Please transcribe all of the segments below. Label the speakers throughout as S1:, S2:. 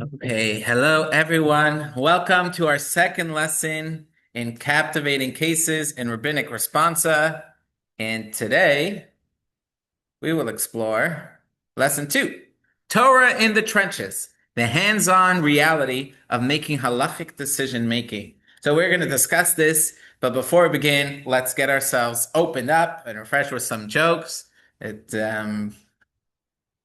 S1: Okay, hello everyone. Welcome to our second lesson in captivating cases in Rabbinic Responsa. And today we will explore lesson 2, Torah in the trenches, the hands-on reality of making halachic decision making. So we're going to discuss this, but before we begin, let's get ourselves opened up and refreshed with some jokes. It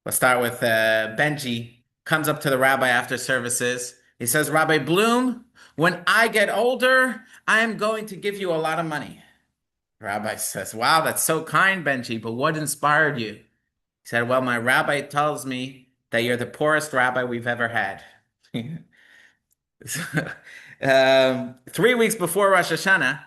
S1: Let's start with Benji comes up to the rabbi after services. He says, Rabbi Bloom, when I get older, I am going to give you a lot of money. The rabbi says, wow, that's so kind, Benji, but what inspired you? He said, well, my rabbi tells me that you're the poorest rabbi we've ever had. 3 weeks before Rosh Hashanah,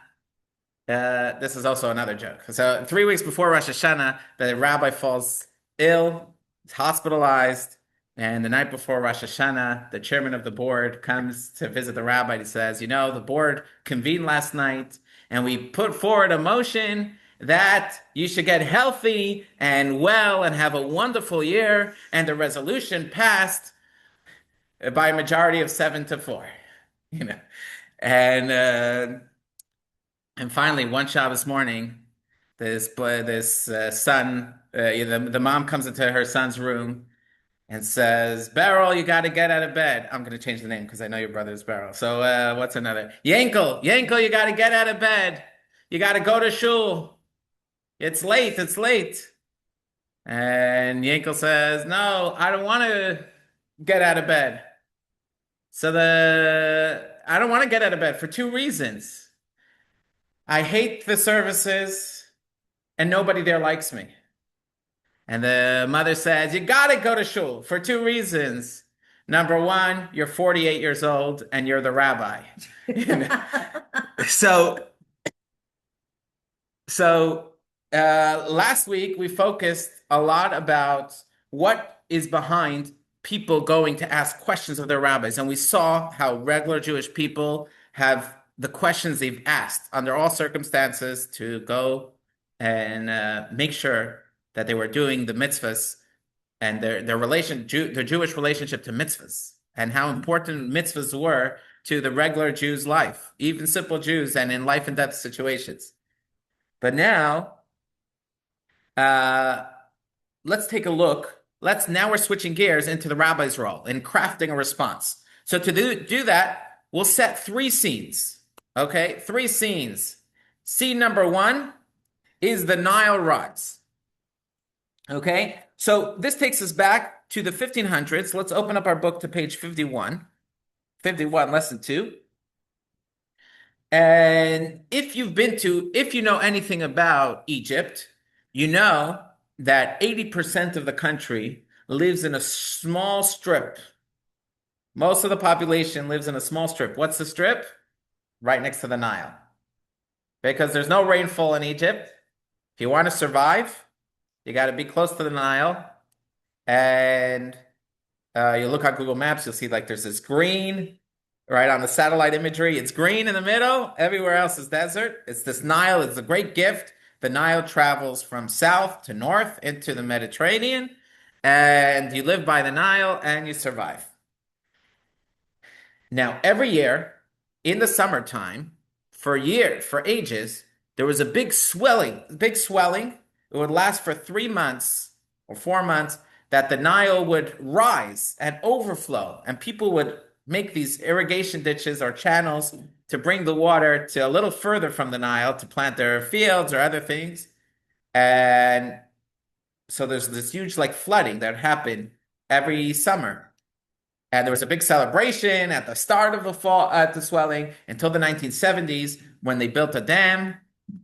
S1: this is also another joke. So 3 weeks before Rosh Hashanah, the rabbi falls ill, is hospitalized, and the night before Rosh Hashanah, the chairman of the board comes to visit the rabbi. He says, the board convened last night, and we put forward a motion that you should get healthy and well and have a wonderful year, and the resolution passed by a majority of 7-4. You know, and uh, and finally, one Shabbos morning, this son, the mom comes into her son's room and says, "Beryl, you got to get out of bed." I'm going to change the name because I know your brother is Beryl. So what's another? Yankel, Yankel, you got to get out of bed. You got to go to shul. It's late. It's late. And Yankel says, "No, I don't want to get out of bed." I don't want to get out of bed for two reasons. I hate the services and nobody there likes me. And the mother says, you gotta go to shul for two reasons. Number one, you're 48 years old and you're the rabbi. So, last week we focused a lot about what is behind people going to ask questions of their rabbis. And we saw how regular Jewish people have the questions they've asked under all circumstances to go and make sure that they were doing the mitzvahs and their Jewish relationship to mitzvahs and how important mitzvahs were to the regular Jew's life, even simple Jews and in life and death situations. But now, uh, let's take a look. Now we're switching gears into the rabbi's role in crafting a response. So to do that, we'll set three scenes. Okay, three scenes. Scene number one is the Nile rise. Okay, so this takes us back to the 1500s. Let's open up our book to page 51. 51, lesson 2. And if you know anything about Egypt, you know that 80% of the country lives in a small strip. Most of the population lives in a small strip. What's the strip? Right next to the Nile. Because there's no rainfall in Egypt. If you want to survive, you got to be close to the Nile. And you look on Google Maps, you'll see like there's this green right on the satellite imagery. It's green in the middle. Everywhere else is desert. It's this Nile. It's a great gift. The Nile travels from south to north into the Mediterranean, and you live by the Nile and you survive. Now, every year in the summertime, for ages, there was a big swelling. It would last for 3 months or 4 months, that the Nile would rise and overflow, and people would make these irrigation ditches or channels to bring the water to a little further from the Nile to plant their fields or other things. And so there's this huge like flooding that happened every summer. And there was a big celebration at the start of the fall at the swelling until the 1970s when they built a dam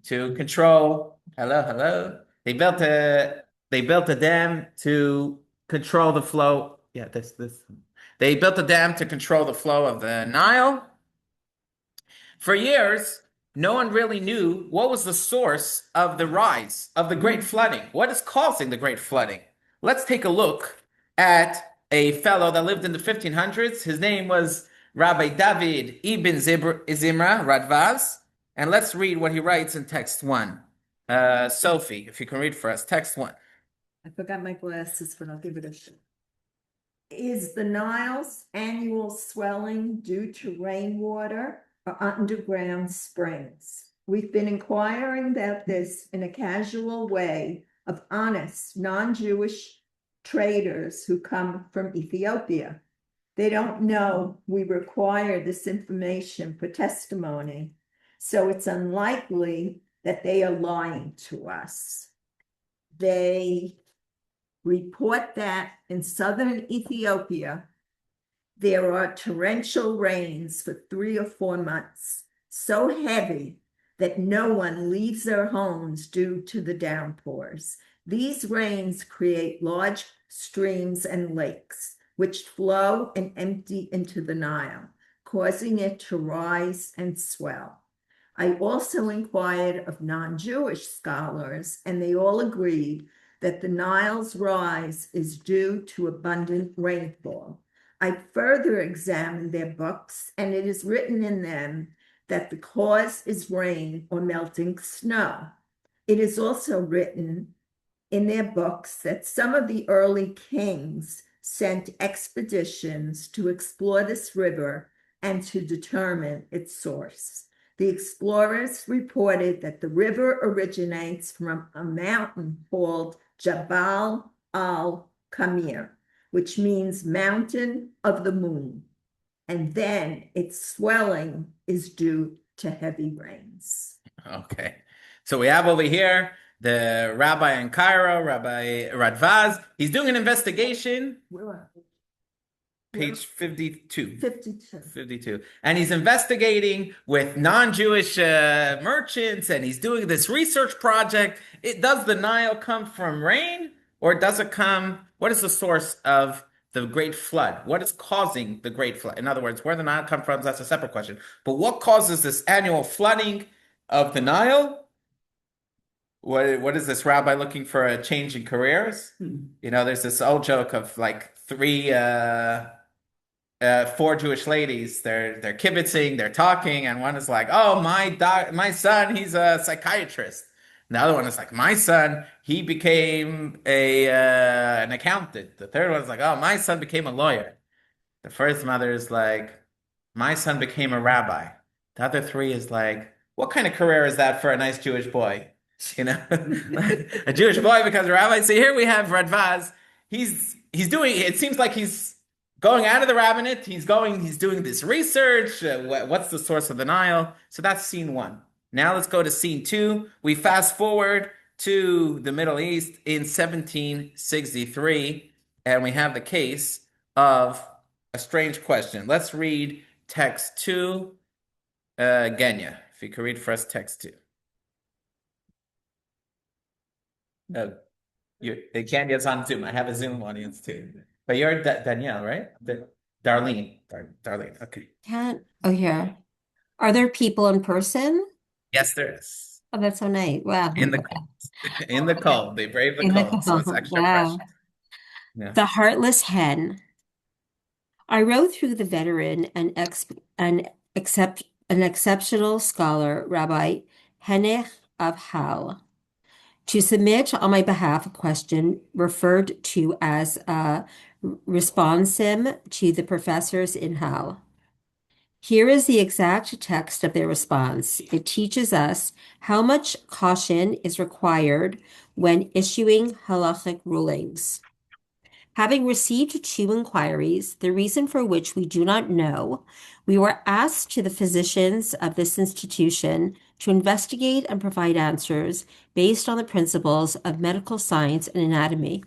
S1: to control. Hello. They built a dam to control the flow. Yeah, this. They built a dam to control the flow of the Nile. For years, no one really knew what was the source of the rise of the great flooding. What is causing the great flooding? Let's take a look at a fellow that lived in the 1500s. His name was Rabbi David Ibn Zimra Radvaz. And let's read what he writes in text 1. Sophie, if you can read for us, text 1.
S2: I forgot my glasses for nothing but a Is the Nile's annual swelling due to rainwater or underground springs? We've been inquiring about this in a casual way of honest, non-Jewish traders who come from Ethiopia. They don't know we require this information for testimony, so it's unlikely that they are lying to us. They report that in southern Ethiopia, there are torrential rains for 3 or 4 months, so heavy that no one leaves their homes due to the downpours. These rains create large streams and lakes, which flow and empty into the Nile, causing it to rise and swell. I also inquired of non-Jewish scholars, and they all agreed that the Nile's rise is due to abundant rainfall. I further examined their books, and it is written in them that the cause is rain or melting snow. It is also written in their books that some of the early kings sent expeditions to explore this river and to determine its source. The explorers reported that the river originates from a mountain called Jabal al-Kamir, which means mountain of the moon. And then its swelling is due to heavy rains.
S1: Okay. So we have over here the rabbi in Cairo, Rabbi Radvaz. He's doing an investigation.
S2: Where are we?
S1: Page 52.
S2: 52.
S1: 52. And he's investigating with non-Jewish merchants, and he's doing this research project. Does the Nile come from rain, or does it come, what is the source of the great flood? What is causing the great flood? In other words, where the Nile come from, that's a separate question. But what causes this annual flooding of the Nile? What is this rabbi looking for a change in careers? You know, there's this old joke of like four Jewish ladies. They're kibitzing, they're talking, and one is like, "Oh, my son, he's a psychiatrist." And the other one is like, "My son, he became a an accountant." The third one is like, "Oh, my son became a lawyer." The first mother is like, "My son became a rabbi." The other three is like, "What kind of career is that for a nice Jewish boy?" You know, a Jewish boy becomes a rabbi. So here we have Radvaz. He's doing. It seems like he's going out of the rabbinate. He's doing this research. What's the source of the Nile? So that's scene one. Now let's go to scene two. We fast forward to the Middle East in 1763, and we have the case of a strange question. Let's read text two, Genya. If you could read for us text two. No, Kenya's on Zoom. I have a Zoom audience too. But you're Danielle, right? Darlene. Darlene. Okay.
S3: Can't. Oh, here. Are there people in person?
S1: Yes, there is.
S3: Oh, that's so nice. Wow.
S1: In the in the cold. They brave the
S3: In the
S1: cold, so it's
S3: cold.
S1: extra precious.
S3: Wow.
S1: Yeah.
S3: The Heartless Hen. I wrote through the veteran and an exceptional scholar, Rabbi Henech of Hal, to submit on my behalf a question referred to as a responsum to the professors in Hal. Here is the exact text of their response. It teaches us how much caution is required when issuing halachic rulings. Having received 2 inquiries, the reason for which we do not know, we were asked to the physicians of this institution to investigate and provide answers based on the principles of medical science and anatomy.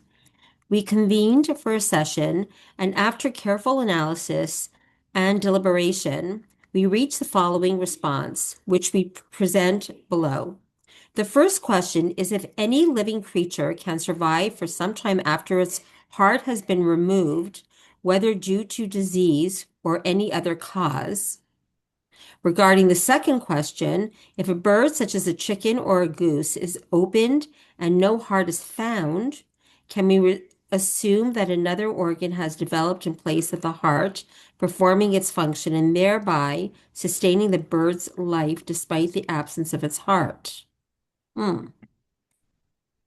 S3: We convened for a session, and after careful analysis and deliberation, we reached the following response, which we present below. The first question is if any living creature can survive for some time after its heart has been removed, whether due to disease or any other cause. Regarding the second question, if a bird such as a chicken or a goose is opened and no heart is found, can we assume that another organ has developed in place of the heart, performing its function and thereby sustaining the bird's life despite the absence of its heart?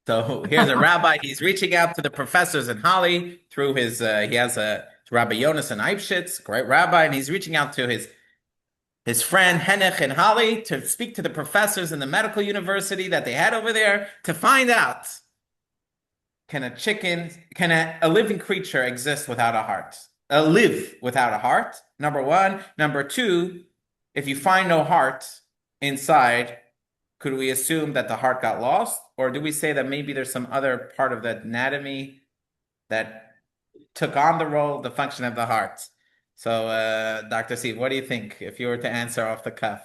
S1: So here's a rabbi. He's reaching out to the professors in Halle through his, he has a Rabbi Jonas and Eibschitz, great rabbi, and he's reaching out to his friend Henech in Halle to speak to the professors in the medical university that they had over there to find out, can a living creature exist without a heart? Live without a heart, number one. Number two, if you find no heart inside, could we assume that the heart got lost? Or do we say that maybe there's some other part of the anatomy that took on the role, the function of the heart? So, Dr. Steve, what do you think if you were to answer off the cuff?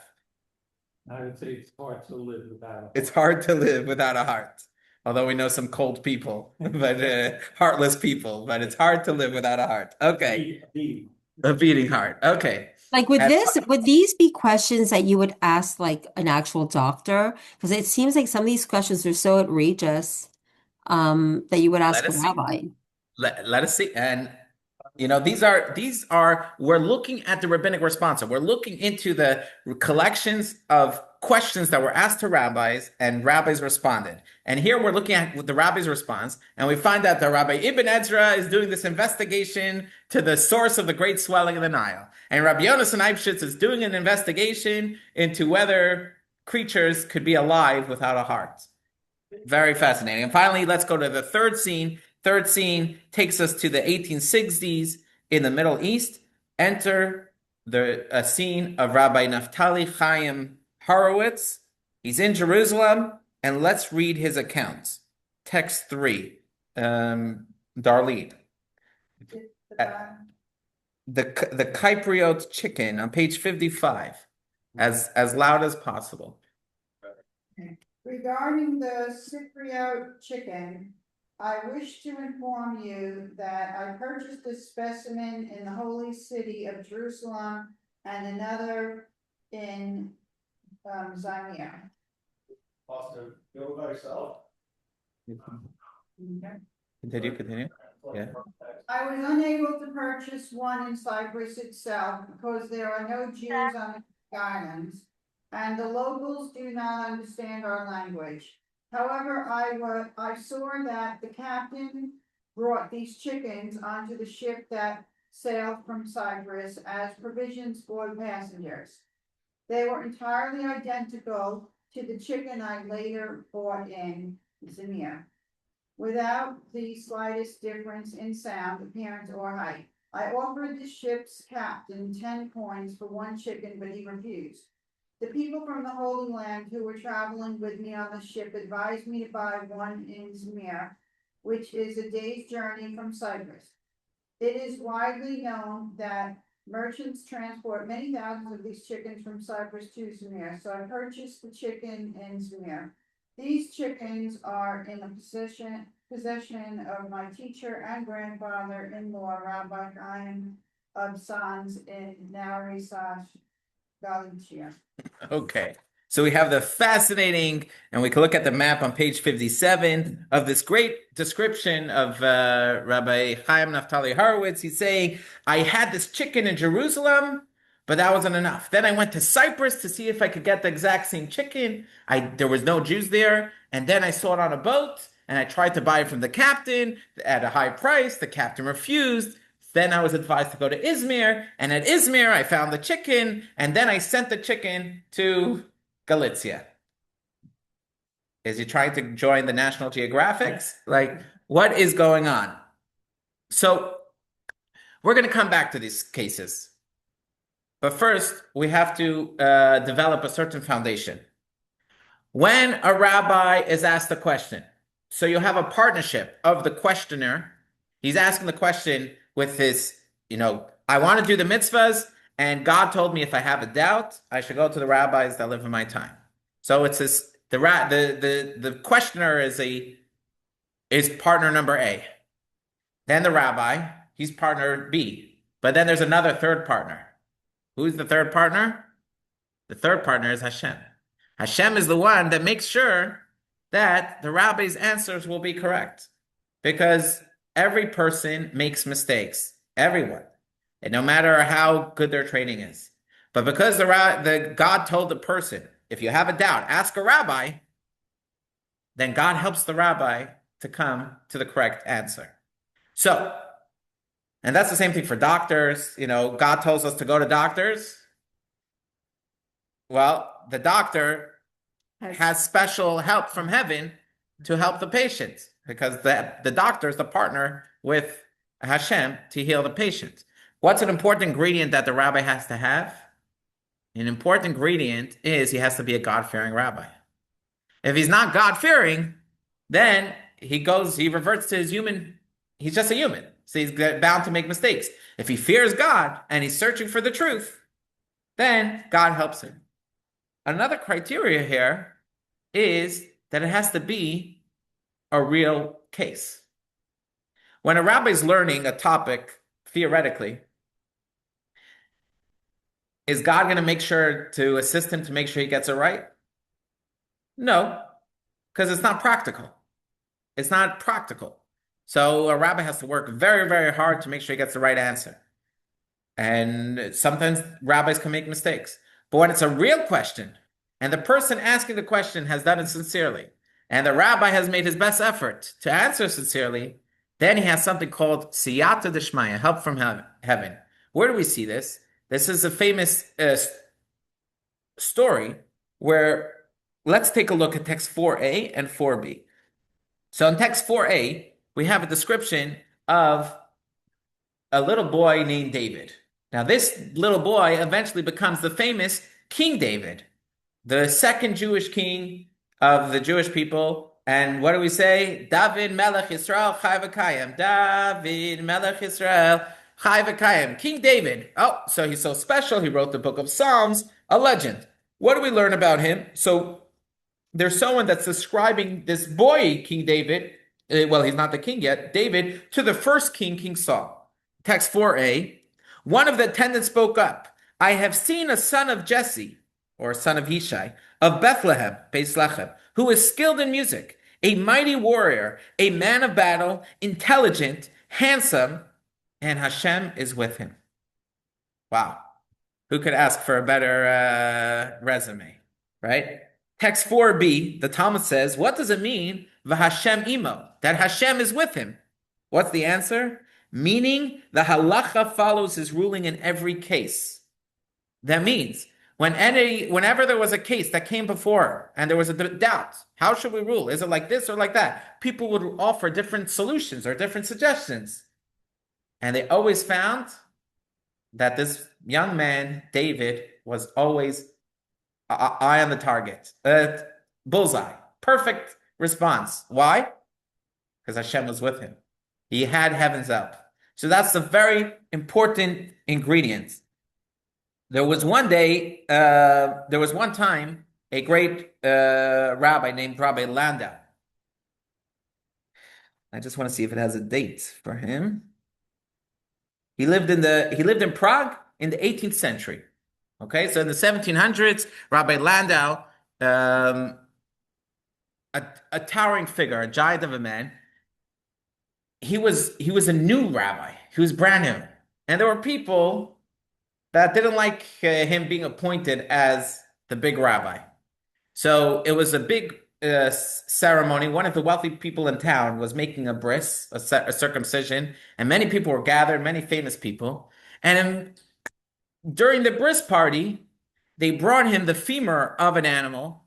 S4: I would say it's hard to live without a heart.
S1: It's hard to live without a heart. Although we know some cold people, but heartless people, but it's hard to live without a heart. Okay. A beating heart. Okay.
S3: Like would these be questions that you would ask like an actual doctor? Because it seems like some of these questions are so outrageous, that you would ask
S1: Let
S3: a
S1: us see.
S3: rabbi.
S1: Let us see. And these are we're looking at the rabbinic responsa. We're looking into the collections of questions that were asked to rabbis and rabbis responded. And here we're looking at the rabbi's response, and we find out that Rabbi Ibn Ezra is doing this investigation to the source of the great swelling of the Nile. And Rabbi Yonas and Eibschitz is doing an investigation into whether creatures could be alive without a heart. Very fascinating. And finally, let's go to the third scene. Third scene takes us to the 1860s in the Middle East. Enter a scene of Rabbi Naftali Chaim Horowitz. He's in Jerusalem, and let's read his account. Text 3. Darlene. The Cypriot chicken on page 55, as loud as possible.
S5: Regarding the Cypriot chicken, I wish to inform you that I purchased a specimen in the holy city of Jerusalem and another in Zaimir.
S4: Austin, go by yourself.
S1: Continue. Yeah.
S5: I was unable to purchase one in Cyprus itself because there are no Jews on the islands, and the locals do not understand our language. However, I saw that the captain brought these chickens onto the ship that sailed from Cyprus as provisions for the passengers. They were entirely identical to the chicken I later bought in Izmir, without the slightest difference in sound, appearance, or height. I offered the ship's captain 10 coins for one chicken, but he refused. The people from the Holy Land who were traveling with me on the ship advised me to buy one in Izmir, which is a day's journey from Cyprus. It is widely known that merchants transport many thousands of these chickens from Cyprus to Izmir, so I purchased the chicken in Izmir. These chickens are in the possession of my teacher and grandfather-in-law, Rabbi Chaim of Sanz in Narisat, Galicia.
S1: Okay. So we have the fascinating, and we can look at the map on page 57 of this great description of Rabbi Chaim Naftali Horowitz. He's saying, I had this chicken in Jerusalem, but that wasn't enough. Then I went to Cyprus to see if I could get the exact same chicken. There was no Jews there. And then I saw it on a boat, and I tried to buy it from the captain at a high price. The captain refused. Then I was advised to go to Izmir, and at Izmir I found the chicken, and then I sent the chicken to Galicia. Is he trying to join the National Geographics? Like, what is going on? So we're going to come back to these cases. But first, we have to develop a certain foundation. When a rabbi is asked a question, so you have a partnership of the questioner. He's asking the question with his, I want to do the mitzvahs, and God told me if I have a doubt, I should go to the rabbis that live in my time. So it's this, the questioner is partner number A. Then the rabbi, he's partner B. But then there's another third partner. Who's the third partner? The third partner is Hashem. Hashem is the one that makes sure that the rabbi's answers will be correct. Because every person makes mistakes. Everyone. And no matter how good their training is. But because the God told the person, if you have a doubt, ask a rabbi, then God helps the rabbi to come to the correct answer. So, and that's the same thing for doctors. God tells us to go to doctors. Well, the doctor has special help from heaven to help the patient because the doctor is the partner with Hashem to heal the patient. What's an important ingredient that the rabbi has to have? An important ingredient is he has to be a God-fearing rabbi. If he's not God-fearing, then he reverts to his human. He's just a human. So he's bound to make mistakes. If he fears God and he's searching for the truth, then God helps him. Another criteria here is that it has to be a real case. When a rabbi is learning a topic, theoretically, is God going to make sure to assist him to make sure he gets it right? No, because it's not practical. It's not practical. So a rabbi has to work very, very hard to make sure he gets the right answer. And sometimes rabbis can make mistakes. But when it's a real question, and the person asking the question has done it sincerely, and the rabbi has made his best effort to answer sincerely, then he has something called siyata d'shmaya, help from heaven. Where do we see this? This is a famous story where, let's take a look at text 4a and 4b. So in text 4a, we have a description of a little boy named David. Now, this little boy eventually becomes the famous King David, the second Jewish king of the Jewish people. And what do we say? David Melech Yisrael Chai V'Kayim. David Melech Yisrael Chai V'Kayim. King David. Oh, so he's so special. He wrote the book of Psalms, a legend. What do we learn about him? So there's someone that's describing this boy, King David. Well, he's not the king yet, David, to the first king, King Saul. Text 4a. One of the attendants spoke up. I have seen a son of Jesse, or son of Yishai, of Bethlehem, Beis Lechem, who is skilled in music, a mighty warrior, a man of battle, intelligent, handsome, and Hashem is with him. Wow. Who could ask for a better resume, right? Text 4b, the Talmud says, what does it mean, v'Hashem imo, that Hashem is with him? What's the answer? Meaning the halacha follows his ruling in every case. That means whenever there was a case that came before and there was a doubt, how should we rule? Is it like this or like that? People would offer different solutions or different suggestions. And they always found that this young man, David, was always eye on the target. Bullseye. Perfect response. Why? Because Hashem was with him. He had heaven's help. So that's a very important ingredient. There was one time, a great rabbi named Rabbi Landau. I just want to see if it has a date for him. He lived in Prague in the 18th century. Okay, so in the 1700s, Rabbi Landau, a towering figure, a giant of a man. He was a new rabbi. He was brand new. And there were people that didn't like him being appointed as the big rabbi. So it was a big ceremony. One of the wealthy people in town was making a bris, a circumcision, and many people were gathered, many famous people. And during the bris party, they brought him the femur of an animal,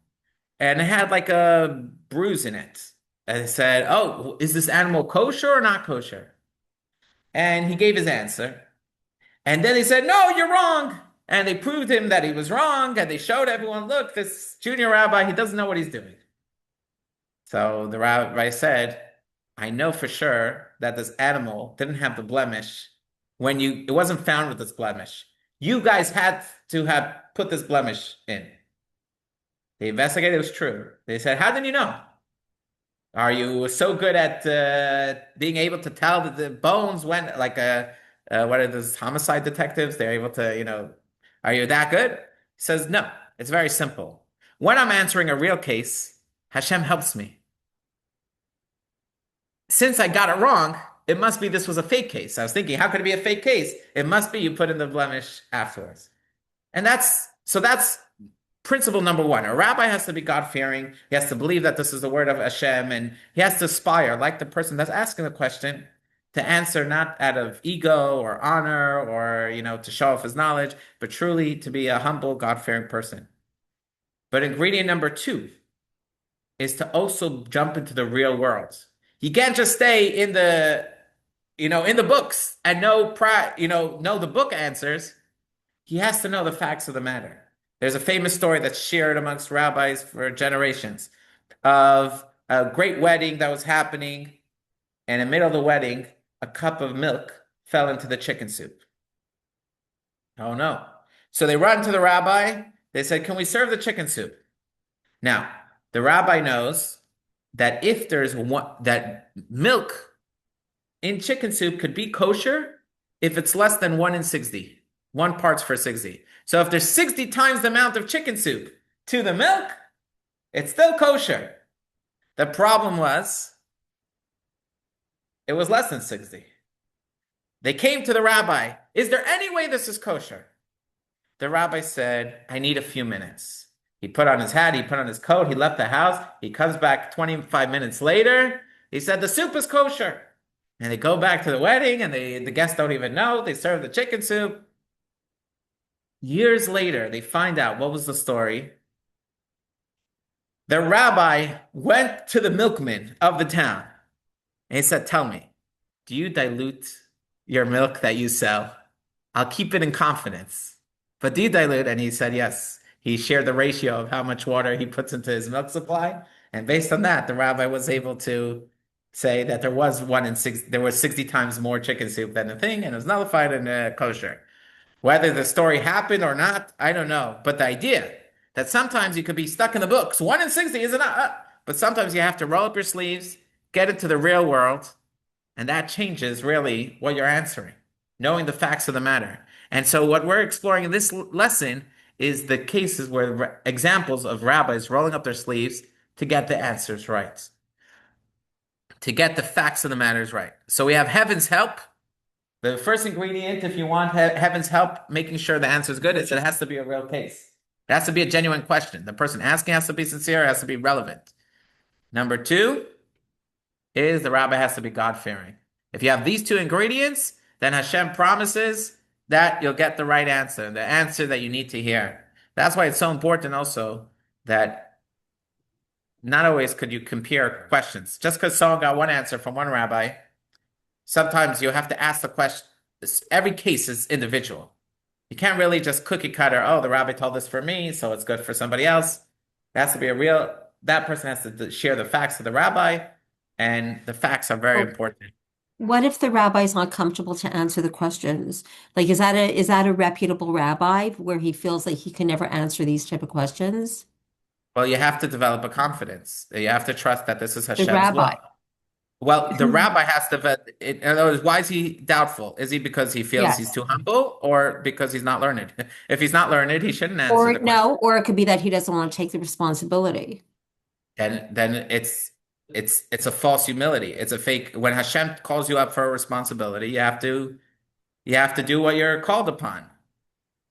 S1: and it had like a bruise in it. And they said, oh, is this animal kosher or not kosher? And he gave his answer. And then they said, no, you're wrong. And they proved him that he was wrong. And they showed everyone, look, this junior rabbi, he doesn't know what he's doing. So the rabbi said, I know for sure that this animal didn't have the blemish it wasn't found with this blemish. You guys had to have put this blemish in. They investigated, it was true. They said, how did you know? Are you so good at being able to tell that the bones went like what are those homicide detectives? They're able to, are you that good? He says, no, it's very simple. When I'm answering a real case, Hashem helps me. Since I got it wrong, it must be this was a fake case. I was thinking, how could it be a fake case? It must be you put in the blemish afterwards. And that's principle number one. A rabbi has to be God-fearing. He has to believe that this is the word of Hashem, and he has to aspire, like the person that's asking the question, to answer not out of ego or honor or, to show off his knowledge, but truly to be a humble, God-fearing person. But ingredient number two is to also jump into the real world. You can't just stay in the books and know the book answers. He has to know the facts of the matter. There's a famous story that's shared amongst rabbis for generations of a great wedding that was happening, and in the middle of the wedding, a cup of milk fell into the chicken soup. Oh no. So they run to the rabbi. They said, "Can we serve the chicken soup?" Now, the rabbi knows that if there's that milk in chicken soup could be kosher if it's less than 1 in 60. 1 parts for 60. So if there's 60 times the amount of chicken soup to the milk, it's still kosher. The problem was, it was less than 60. They came to the rabbi. Is there any way this is kosher? The rabbi said, I need a few minutes. He put on his hat, he put on his coat, he left the house. He comes back 25 minutes later. He said, the soup is kosher. And they go back to the wedding, and the guests don't even know. They serve the chicken soup. Years later, they find out what was the story. The rabbi went to the milkman of the town, and he said, tell me, do you dilute your milk that you sell? I'll keep it in confidence. But do you dilute? And he said, yes. He shared the ratio of how much water he puts into his milk supply. And based on that, the rabbi was able to say that there was 1 in 6, there was 60 times more chicken soup than the thing, and it was nullified in kosher. Whether the story happened or not, I don't know. But the idea that sometimes you could be stuck in the books, 1 in 60 is enough. But sometimes you have to roll up your sleeves, get into the real world, and that changes really what you're answering, knowing the facts of the matter. And so what we're exploring in this lesson is the cases where examples of rabbis rolling up their sleeves to get the answers right, to get the facts of the matters right. So we have heaven's help. The first ingredient, if you want heaven's help, making sure the answer is good, is it has to be a real case. It has to be a genuine question. The person asking has to be sincere, it has to be relevant. Number two is the rabbi has to be God-fearing. If you have these two ingredients, then Hashem promises that you'll get the right answer, the answer that you need to hear. That's why it's so important also that not always could you compare questions. Just because someone got one answer from one rabbi, sometimes you have to ask the question. Every case is individual. You can't really just cookie cutter, oh, the rabbi told this for me, so it's good for somebody else. It has to be that person has to share the facts of the rabbi, and the facts are very important.
S3: What if the rabbi is not comfortable to answer the questions? Like, is that a reputable rabbi where he feels like he can never answer these type of questions?
S1: Well, you have to develop a confidence. You have to trust that this is Hashem's
S3: rabbi.
S1: will. Well, the rabbi has to, in other words, why is he doubtful? Is he because he feels
S3: Yes.
S1: he's too humble, or because he's not learned? If he's not learned, he shouldn't answer
S3: Or
S1: the question.
S3: no, or it could be that he doesn't want to take the responsibility.
S1: Then it's a false humility. It's a fake. When Hashem calls you up for a responsibility, you have to do what you're called upon,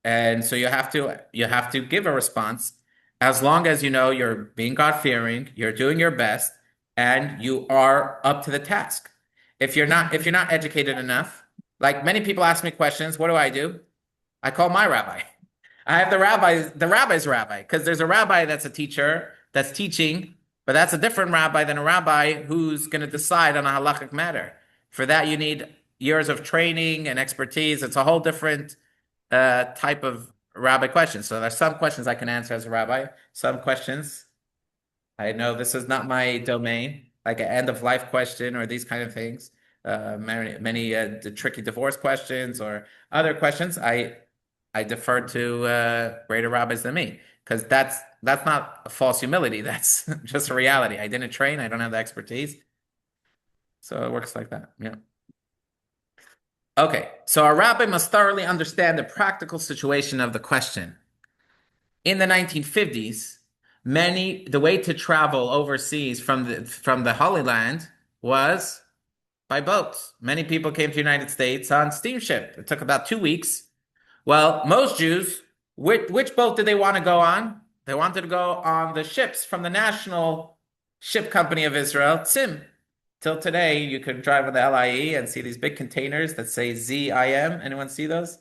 S1: and so you have to give a response, as long as you know you're being God-fearing, you're doing your best, and you are up to the task. If you're not educated enough, like many people ask me questions, what do? I call my rabbi. I have the rabbi's rabbi, because there's a rabbi that's a teacher that's teaching, but that's a different rabbi than a rabbi who's going to decide on a halachic matter. For that, you need years of training and expertise. It's a whole different type of rabbi question. So there's some questions I can answer as a rabbi. Some questions I know this is not my domain, like an end of life question or these kind of things. Many the tricky divorce questions or other questions. I defer to greater rabbis than me, because that's not a false humility. That's just a reality. I didn't train. I don't have the expertise. So it works like that. Yeah. Okay. So a rabbi must thoroughly understand the practical situation of the question. In the 1950s, the way to travel overseas from the Holy Land was by boats. Many people came to the United States on steamship. It took about 2 weeks. Well, most Jews, which boat did they want to go on? They wanted to go on the ships from the National Ship Company of Israel, Tzim. Till today, you could drive on the LIE and see these big containers that say ZIM. Anyone see those?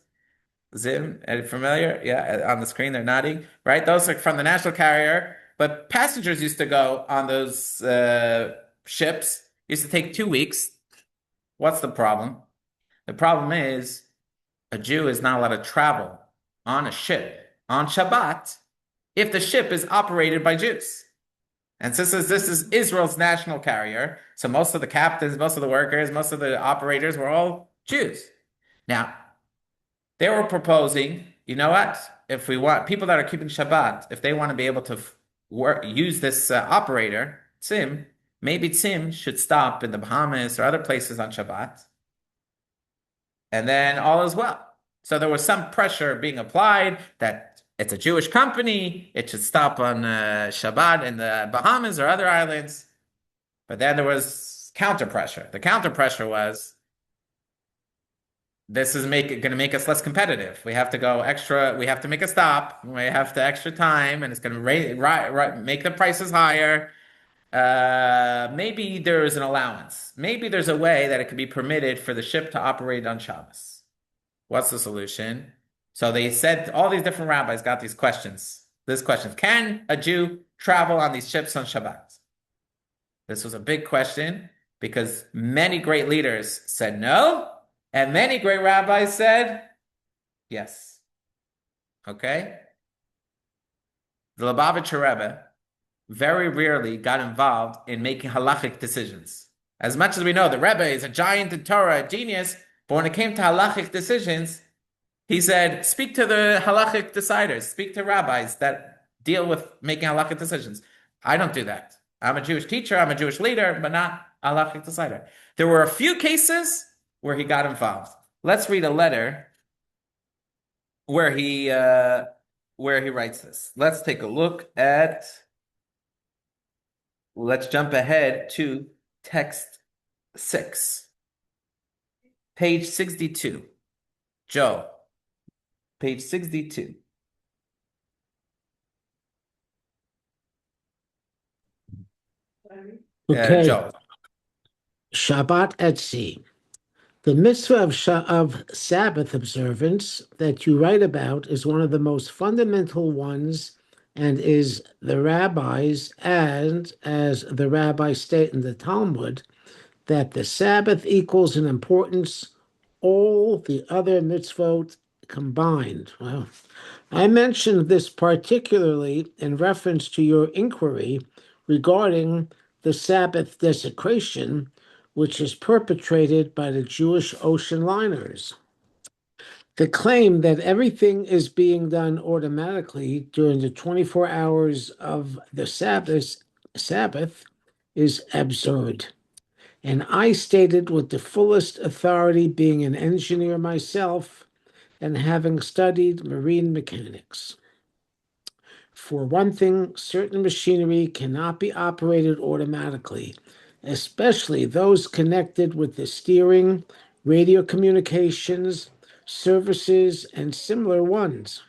S1: Zim, are you familiar? Yeah, on the screen they're nodding, right? Those are from the national carrier, but passengers used to go on those ships. Used to take 2 weeks. What's the problem? The problem is a Jew is not allowed to travel on a ship on Shabbat if the ship is operated by Jews. And since this is Israel's national carrier, so most of the captains, most of the workers, most of the operators were all Jews. Now, they were proposing, you know what? If we want people that are keeping Shabbat, if they want to be able to use this operator, Tzim, maybe Tzim should stop in the Bahamas or other places on Shabbat. And then all is well. So there was some pressure being applied that it's a Jewish company, it should stop on Shabbat in the Bahamas or other islands. But then there was counter pressure. The counter pressure was, this is going to make us less competitive. We have to go extra. We have to make a stop. We have to extra time, and it's going to make the prices higher. Maybe there is an allowance. Maybe there's a way that it could be permitted for the ship to operate on Shabbos. What's the solution? So they said, all these different rabbis got these questions. This question: can a Jew travel on these ships on Shabbat? This was a big question because many great leaders said no. And many great rabbis said, yes. Okay? The Lubavitcher Rebbe very rarely got involved in making halachic decisions. As much as we know, the Rebbe is a giant in Torah, a genius, but when it came to halachic decisions, he said, speak to the halachic deciders, speak to rabbis that deal with making halachic decisions. I don't do that. I'm a Jewish teacher, I'm a Jewish leader, but not a halachic decider. There were a few cases where he got involved. Let's read a letter where he writes this. Let's take a look at. Let's jump ahead to text 6, page 62. Joe, page 62.
S6: Okay.
S1: Joe.
S6: Shabbat at sea. The mitzvah of Sabbath observance that you write about is one of the most fundamental ones and is the rabbis, and as the rabbis state in the Talmud, that the Sabbath equals in importance all the other mitzvot combined. Well, I mentioned this particularly in reference to your inquiry regarding the Sabbath desecration, which is perpetrated by the Jewish ocean liners. The claim that everything is being done automatically during the 24 hours of the Sabbath is absurd. And I stated with the fullest authority, being an engineer myself and having studied marine mechanics. For one thing, certain machinery cannot be operated automatically, especially those connected with the steering, radio communications, services, and similar ones.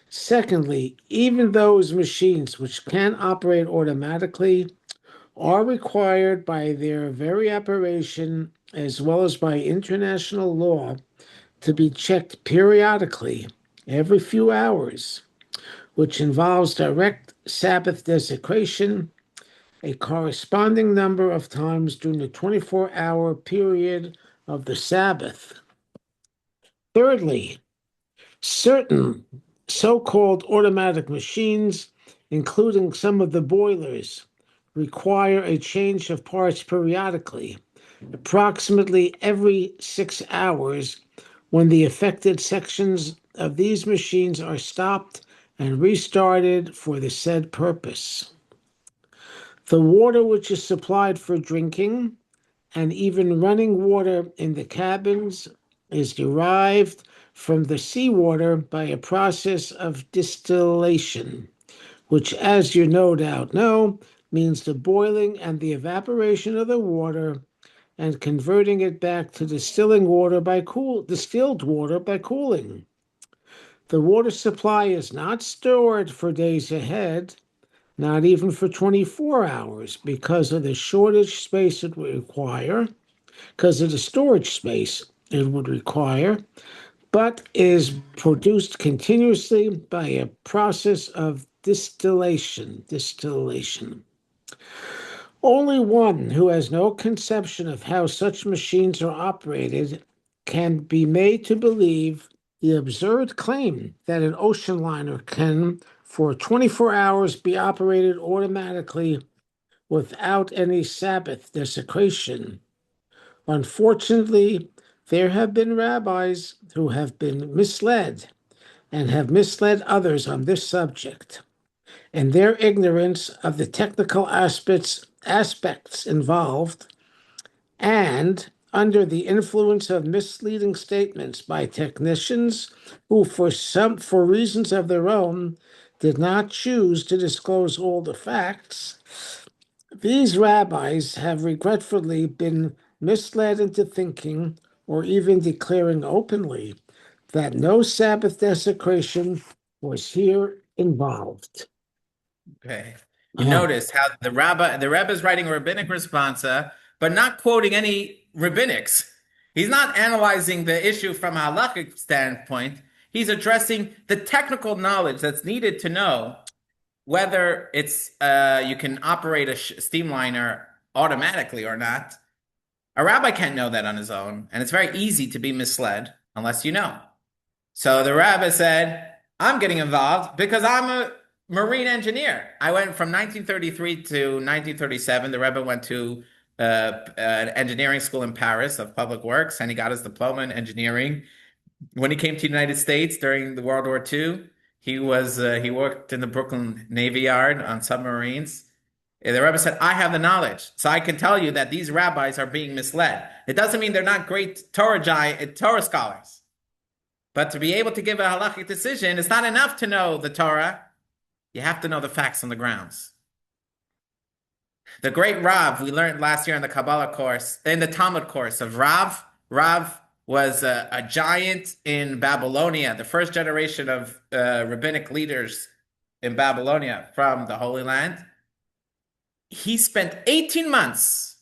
S6: Secondly, even those machines which can operate automatically are required by their very operation, as well as by international law, to be checked periodically, every few hours, which involves direct Sabbath desecration a corresponding number of times during the 24-hour period of the Sabbath. Thirdly, certain so-called automatic machines, including some of the boilers, require a change of parts periodically, approximately every 6 hours, when the affected sections of these machines are stopped and restarted for the said purpose. The water which is supplied for drinking and even running water in the cabins is derived from the seawater by a process of distillation, which, as you no doubt know, means the boiling and the evaporation of the water and converting it back to distilled water by cooling. The water supply is not stored for days ahead, not even for 24 hours, because of the shortage space it would require, because of the storage space it would require, but is produced continuously by a process of distillation. Only one who has no conception of how such machines are operated can be made to believe the absurd claim that an ocean liner can, for 24 hours, be operated automatically without any Sabbath desecration. Unfortunately, there have been rabbis who have been misled and have misled others on this subject, and their ignorance of the technical aspects involved, and under the influence of misleading statements by technicians who, for reasons of their own, did not choose to disclose all the facts, these rabbis have regretfully been misled into thinking, or even declaring openly, that no Sabbath desecration was here involved.
S1: Okay. You notice how the Rebbe is writing a rabbinic responsa, but not quoting any rabbinics. He's not analyzing the issue from a halachic standpoint. He's addressing the technical knowledge that's needed to know whether it's you can operate a steamliner automatically or not. A rabbi can't know that on his own, and it's very easy to be misled unless you know. So the rabbi said, I'm getting involved because I'm a marine engineer. I went from 1933 to 1937. The Rebbe went to an engineering school in Paris of public works, and he got his diploma in engineering. When he came to the United States during the World War II, he worked in the Brooklyn Navy Yard on submarines. And the Rebbe said, I have the knowledge, so I can tell you that these rabbis are being misled. It doesn't mean they're not great Torah scholars. But to be able to give a halachic decision, it's not enough to know the Torah. You have to know the facts on the grounds. The great Rav, we learned last year in the Kabbalah course, in the Talmud course of Rav. Rav was a giant in Babylonia, the first generation of rabbinic leaders in Babylonia from the Holy Land. He spent 18 months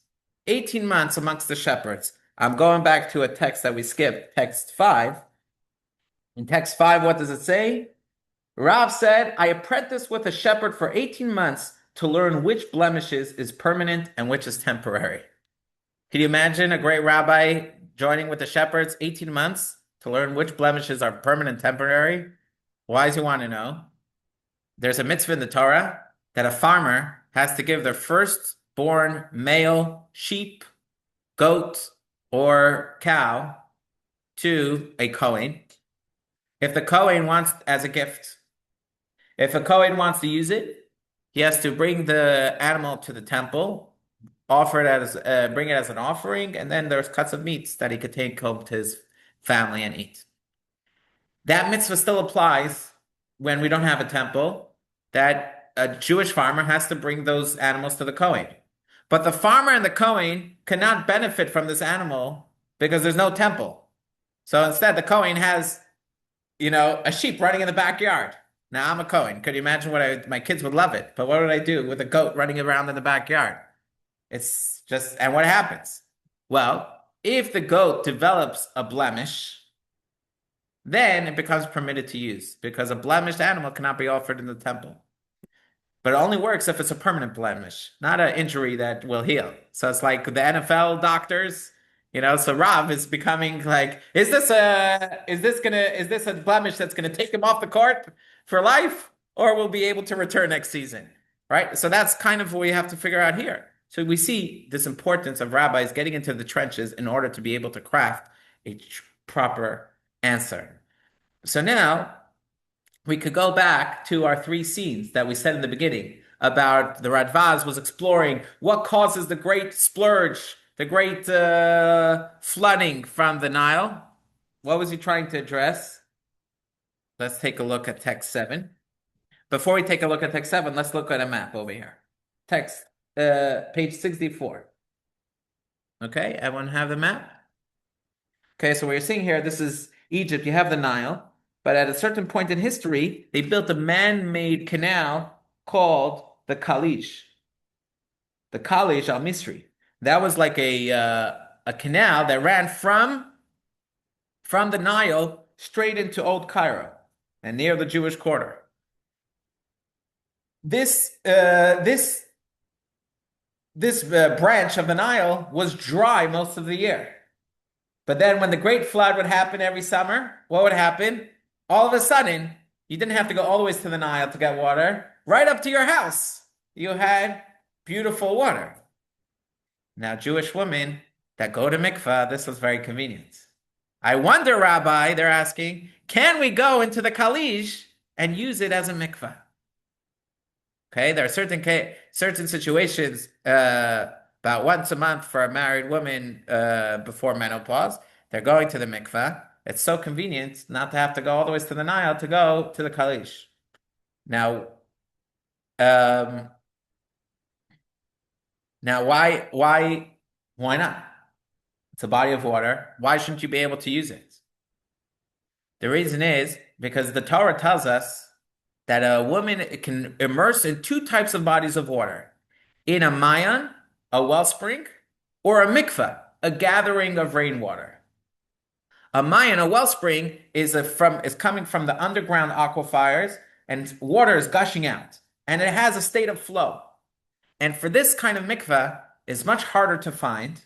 S1: amongst the shepherds. I'm going back to a text that we skipped, text 5. In text 5, what does it say? Rav said, I apprenticed with a shepherd for 18 months to learn which blemishes is permanent and which is temporary. Can you imagine a great rabbi joining with the shepherds 18 months to learn which blemishes are permanent and temporary? Why does he want to know? There's a mitzvah in the Torah that a farmer has to give their firstborn male sheep, goat, or cow to a Kohen. If the Kohen wants as a gift, if a Kohen wants to use it, he has to bring the animal to the temple, bring it as an offering, and then there's cuts of meats that he could take home to his family and eat. That mitzvah still applies when we don't have a temple, that a Jewish farmer has to bring those animals to the Kohen. But the farmer and the Kohen cannot benefit from this animal because there's no temple. So instead, the Kohen has, a sheep running in the backyard. Now, I'm a Kohen. Could you imagine my kids would love it? But what would I do with a goat running around in the backyard? It's just, and what happens? Well, if the goat develops a blemish, then it becomes permitted to use because a blemished animal cannot be offered in the temple. But it only works if it's a permanent blemish, not an injury that will heal. So it's like the NFL doctors, so Rav is becoming like, is this a blemish that's gonna take him off the court for life, or will be able to return next season? Right? So that's kind of what we have to figure out here. So we see this importance of rabbis getting into the trenches in order to be able to craft a proper answer. So now we could go back to our 3 scenes that we said in the beginning about the Radvaz was exploring what causes the great splurge, the great flooding from the Nile. What was he trying to address? Let's take a look at text 7. Before we take a look at text 7, let's look at a map over here. Text, page 64. Okay, everyone have the map? Okay, so what you're seeing here, this is Egypt. You have the Nile. But at a certain point in history, they built a man-made canal called the Kalish al-Misri. That was like a canal that ran from the Nile straight into Old Cairo and near the Jewish quarter. This branch of the Nile was dry most of the year. But then when the great flood would happen every summer, what would happen? All of a sudden, you didn't have to go all the way to the Nile to get water. Right up to your house, you had beautiful water. Now, Jewish women that go to mikvah, this was very convenient. I wonder, Rabbi, they're asking, can we go into the Kalish and use it as a mikvah? Okay, there are certain situations about once a month for a married woman before menopause. They're going to the mikvah. It's so convenient not to have to go all the way to the Nile to go to the Kalish. Now, why not? It's a body of water. Why shouldn't you be able to use it? The reason is because the Torah tells us that a woman can immerse in two types of bodies of water: in a mayan, a wellspring, or a mikveh, a gathering of rainwater. A mayan, a wellspring, is coming from the underground aquifers, and water is gushing out, and it has a state of flow. And for this kind of mikveh, is much harder to find,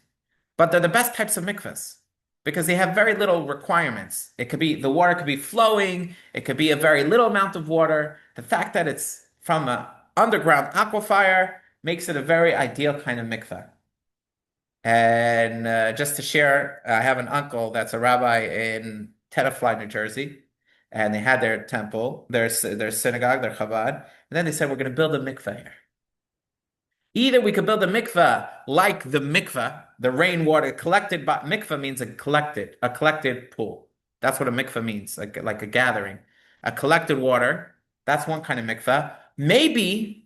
S1: but they're the best types of mikvahs because they have very little requirements. The water could be flowing, it could be a very little amount of water. The fact that it's from an underground aquifer makes it a very ideal kind of mikveh. And just to share, I have an uncle that's a rabbi in Tenafly, New Jersey, and they had their temple, their synagogue, their Chabad, and then they said, we're going to build a mikveh here. Either we could build a mikveh like the mikveh, the rainwater collected, but mikveh means a collected pool. That's what a mikveh means, like a gathering. A collected water, that's one kind of mikveh. Maybe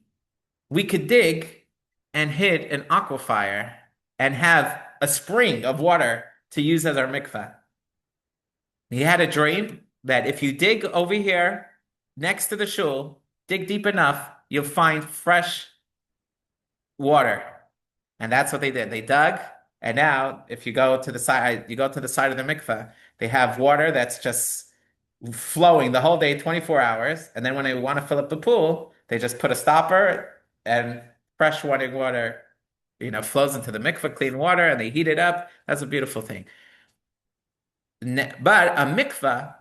S1: we could dig and hit an aquifer and have a spring of water to use as our mikveh. He had a dream that if you dig over here next to the shul, dig deep enough, you'll find fresh water. And that's what they did. They dug, and now if you go to the side of the mikveh, they have water that's just flowing the whole day, 24 hours. And then when they want to fill up the pool, they just put a stopper and fresh running water, flows into the mikveh, clean water, and they heat it up. That's a beautiful thing. But a mikveh,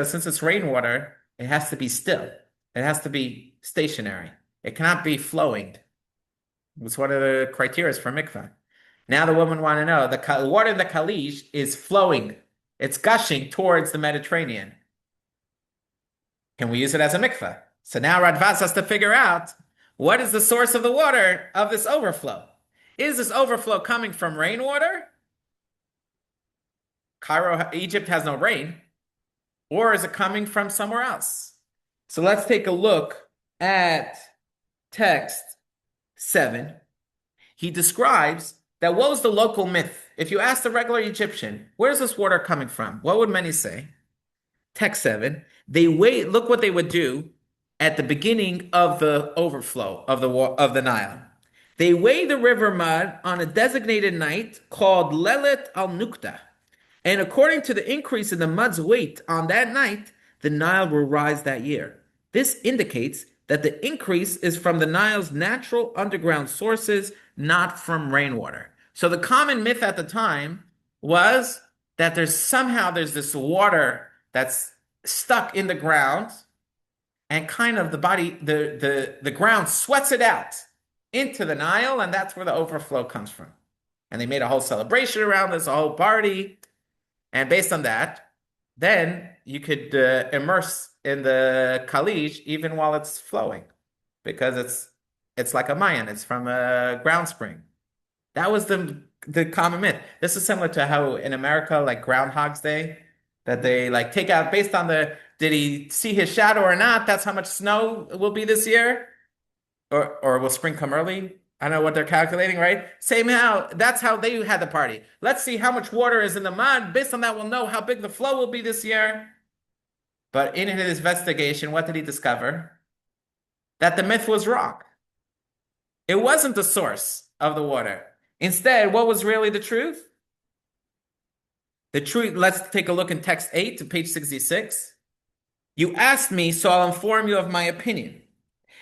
S1: since it's rainwater, it has to be still. It has to be stationary. It cannot be flowing. It's one of the criteria for mikveh. Now the women want to know, the water in the Kalish is flowing. It's gushing towards the Mediterranean. Can we use it as a mikveh? So now Radvaz has to figure out, what is the source of the water of this overflow? Is this overflow coming from rainwater? CAIRO, Egypt has no rain. Or is it coming from somewhere else? So let's take a look at text 7. He describes that what was the local myth? If you ask the regular Egyptian, where's this water coming from? What would many say? Text 7. Look what they would do at the beginning of the overflow of the Nile. They weigh the river mud on a designated night called Lelet al-Nukta. And according to the increase in the mud's weight on that night, the Nile will rise that year. This indicates that the increase is from the Nile's natural underground sources, not from rainwater. So the common myth at the time was that there's this water that's stuck in the ground, and kind of the ground sweats it out into the Nile, and that's where the overflow comes from. And they made a whole celebration around this, a whole party. And based on that, then you could immerse in the Kalish even while it's flowing, because it's like a mayan. It's from a ground spring. That was the common myth. This is similar to how in America, like Groundhog's Day, that they like take out based on did he see his shadow or not? That's how much snow will be this year, or will spring come early? I don't know what they're calculating, right? That's how they had the party. Let's see how much water is in the mud. Based on that, we'll know how big the flow will be this year. But in his investigation, what did he discover? That the myth was wrong. It wasn't the source of the water. Instead, what was really the truth? The truth, let's take a look in text 8 to page 66. You asked me, so I'll inform you of my opinion.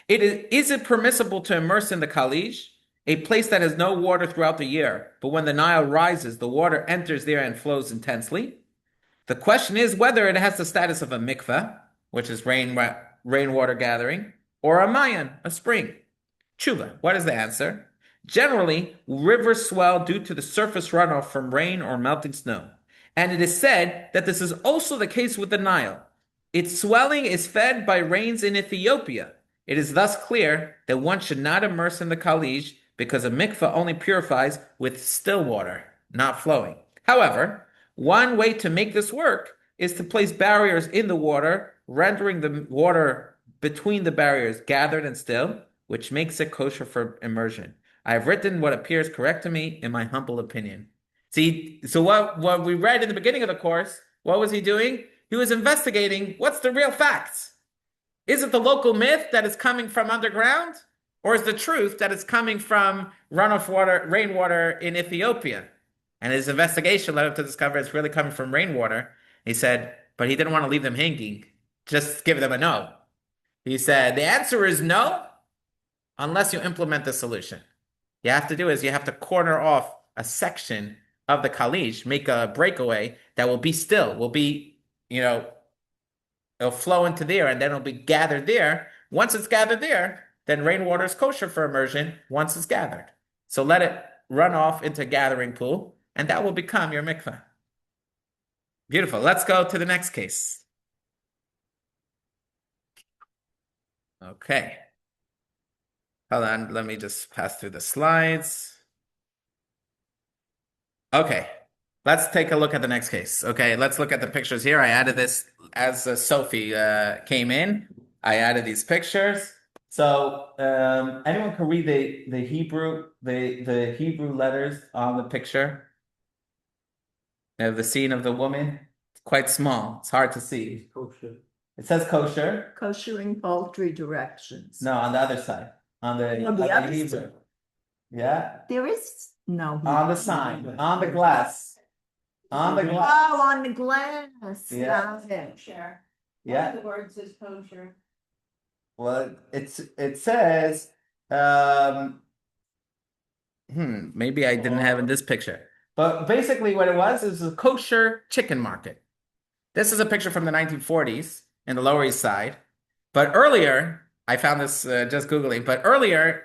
S1: Is it permissible to immerse in the Khalij, a place that has no water throughout the year, but when the Nile rises, the water enters there and flows intensely? The question is whether it has the status of a mikveh, which is rainwater gathering, or a mayan, a spring. Tshuva, what is the answer? Generally, rivers swell due to the surface runoff from rain or melting snow. And it is said that this is also the case with the Nile. Its swelling is fed by rains in Ethiopia. It is thus clear that one should not immerse in the Khalij because a mikveh only purifies with still water, not flowing. However, one way to make this work is to place barriers in the water, rendering the water between the barriers gathered and still, which makes it kosher for immersion. I have written what appears correct to me in my humble opinion. See, so what we read in the beginning of the course, what was he doing? He was investigating what's the real facts. Is it the local myth that is coming from underground? Or is the truth that is coming from runoff water, rainwater in Ethiopia? And his investigation led him to discover it's really coming from rainwater. He said, but he didn't want to leave them hanging. Just give them a no. He said, the answer is no, unless you implement the solution. You have to do is you have to corner off a section of the Khalij, make a breakaway that will be still, will be, it'll flow into there and then it'll be gathered there. Once it's gathered there, then rainwater is kosher for immersion once it's gathered. So let it run off into a gathering pool and that will become your mikveh. Beautiful. Let's go to the next case. Okay. Hold on, let me just pass through the slides. Okay, let's take a look at the next case. Okay, let's look at the pictures here. I added this as Sophie came in. I added these pictures. So anyone can read the Hebrew letters on the picture? The scene of the woman. It's quite small. It's hard to see.
S4: Kosher.
S1: It says kosher.
S2: Kosher in poultry directions.
S1: No, on the other side. On the
S2: other
S1: Hebrew.
S2: side.
S1: Yeah.
S2: There is no.
S1: On the sign. On the glass. On the glass.
S2: Oh, on the glass.
S1: Yeah.
S2: Got it.
S5: Share.
S1: Yeah.
S5: The word says kosher.
S1: Well, it says maybe I didn't have in this picture. But basically what it was is a kosher chicken market. This is a picture from the 1940s in the Lower East Side. But earlier, I found this just Googling, but earlier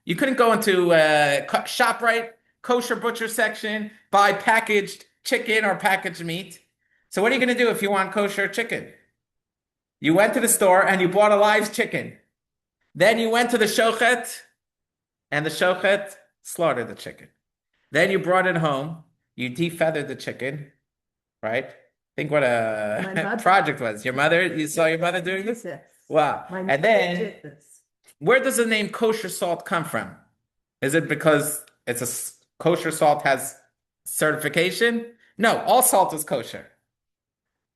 S1: you couldn't go into ShopRite, kosher butcher section, buy packaged chicken or packaged meat. So what are you going to do if you want kosher chicken? You went to the store and you bought a live chicken. Then you went to the shochet and the shochet slaughtered the chicken. Then you brought it home. You defeathered the chicken, right? Think what a project was. You saw your mother doing this? Wow. And then, where does the name kosher salt come from? Is it because kosher salt has certification? No, all salt is kosher.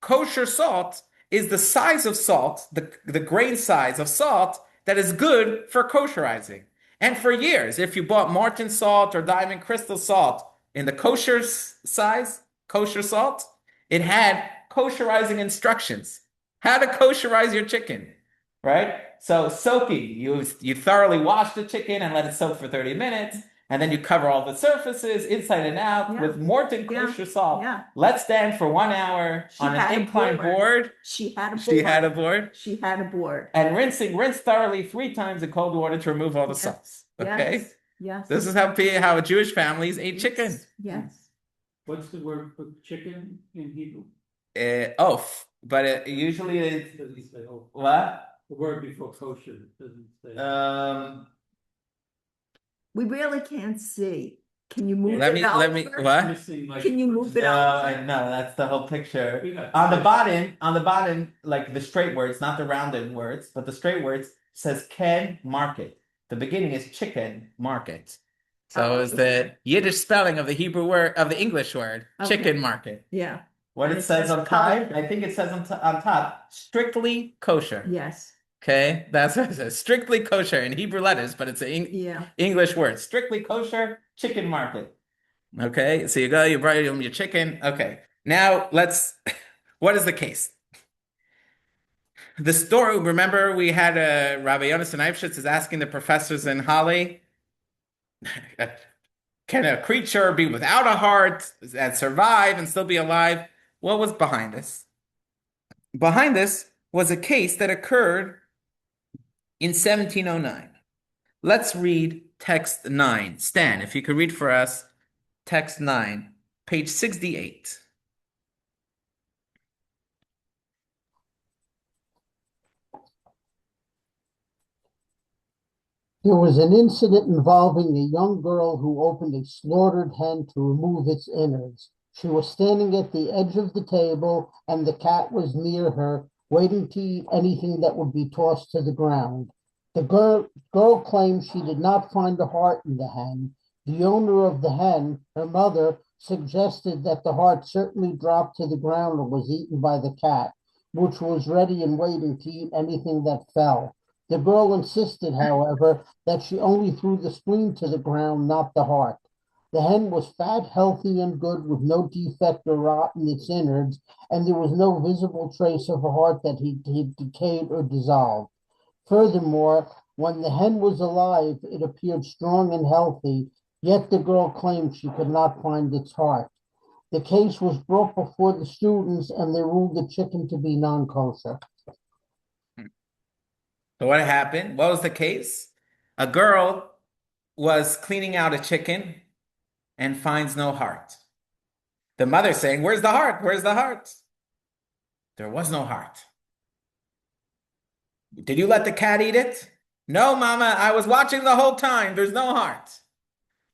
S1: Kosher salt is the size of salt, the grain size of salt that is good for kosherizing. And for years, if you bought Martin salt or diamond crystal salt in the kosher size, kosher salt, it had kosherizing instructions. How to kosherize your chicken, right? So soaking, you thoroughly wash the chicken and let it soak for 30 minutes. And then you cover all the surfaces inside and out with Morton kosher salt.
S2: Yeah.
S1: Let stand for 1 hour on an inclined board.
S2: She had a board.
S1: She had a board.
S2: She had a board.
S1: And rinse thoroughly 3 times in cold water to remove all the salts. Okay?
S2: Yes. Yes.
S1: This is how Jewish families ate chicken.
S2: Yes.
S4: What's the word for chicken in Hebrew?
S1: Oaf. But it usually
S4: It doesn't say, oh,
S1: what?
S4: the word before kosher, it doesn't say.
S2: We really can't see. Can you move
S1: Let
S2: it
S1: me
S2: over?
S1: what?
S4: Missing, like,
S2: Can you move it
S1: No,
S2: over?
S1: I know that's the whole picture.
S4: we got-
S1: On the bottom, like the straight words, not the rounded words, but the straight words says Ken market. The beginning is chicken market. So it's the Yiddish spelling of the Hebrew word of the English word, chicken market.
S2: Yeah.
S1: what
S2: And
S1: it
S2: it
S1: says
S2: says
S1: on top. I think it says on top, strictly kosher.
S2: Yes,
S1: Okay, that's what it says. Strictly kosher in Hebrew letters, but it's an
S2: yeah.
S1: English word. Strictly kosher chicken market. Okay, so you go, you brought him your chicken. Okay, now what is the case? The story, remember we had Rabbi Yonason Eifshitz is asking the professors in Holly, can a creature be without a heart and survive and still be alive? What was behind this? Behind this was a case that occurred in 1709. Let's read text 9. Stan, if you could read for us text 9, page 68.
S7: There was an incident involving a young girl who opened a slaughtered hen to remove its innards. She was standing at the edge of the table, and the cat was near her, waiting to eat anything that would be tossed to the ground. The girl claimed she did not find a heart in the hen. The owner of the hen, her mother, suggested that the heart certainly dropped to the ground and was eaten by the cat, which was ready and waiting to eat anything that fell. The girl insisted, however, that she only threw the spleen to the ground, not the heart. The hen was fat, healthy, and good, with no defect or rot in its innards, and there was no visible trace of a heart that had decayed or dissolved. Furthermore, when the hen was alive, it appeared strong and healthy, yet the girl claimed she could not find its heart. The case was brought before the students, and they ruled the chicken to be non-kosher.
S1: So what happened? What was the case? A girl was cleaning out a chicken and finds no heart. The mother saying, "Where's the heart? Where's the heart?" There was no heart. Did you let the cat eat it? No, Mama, I was watching the whole time. There's no heart.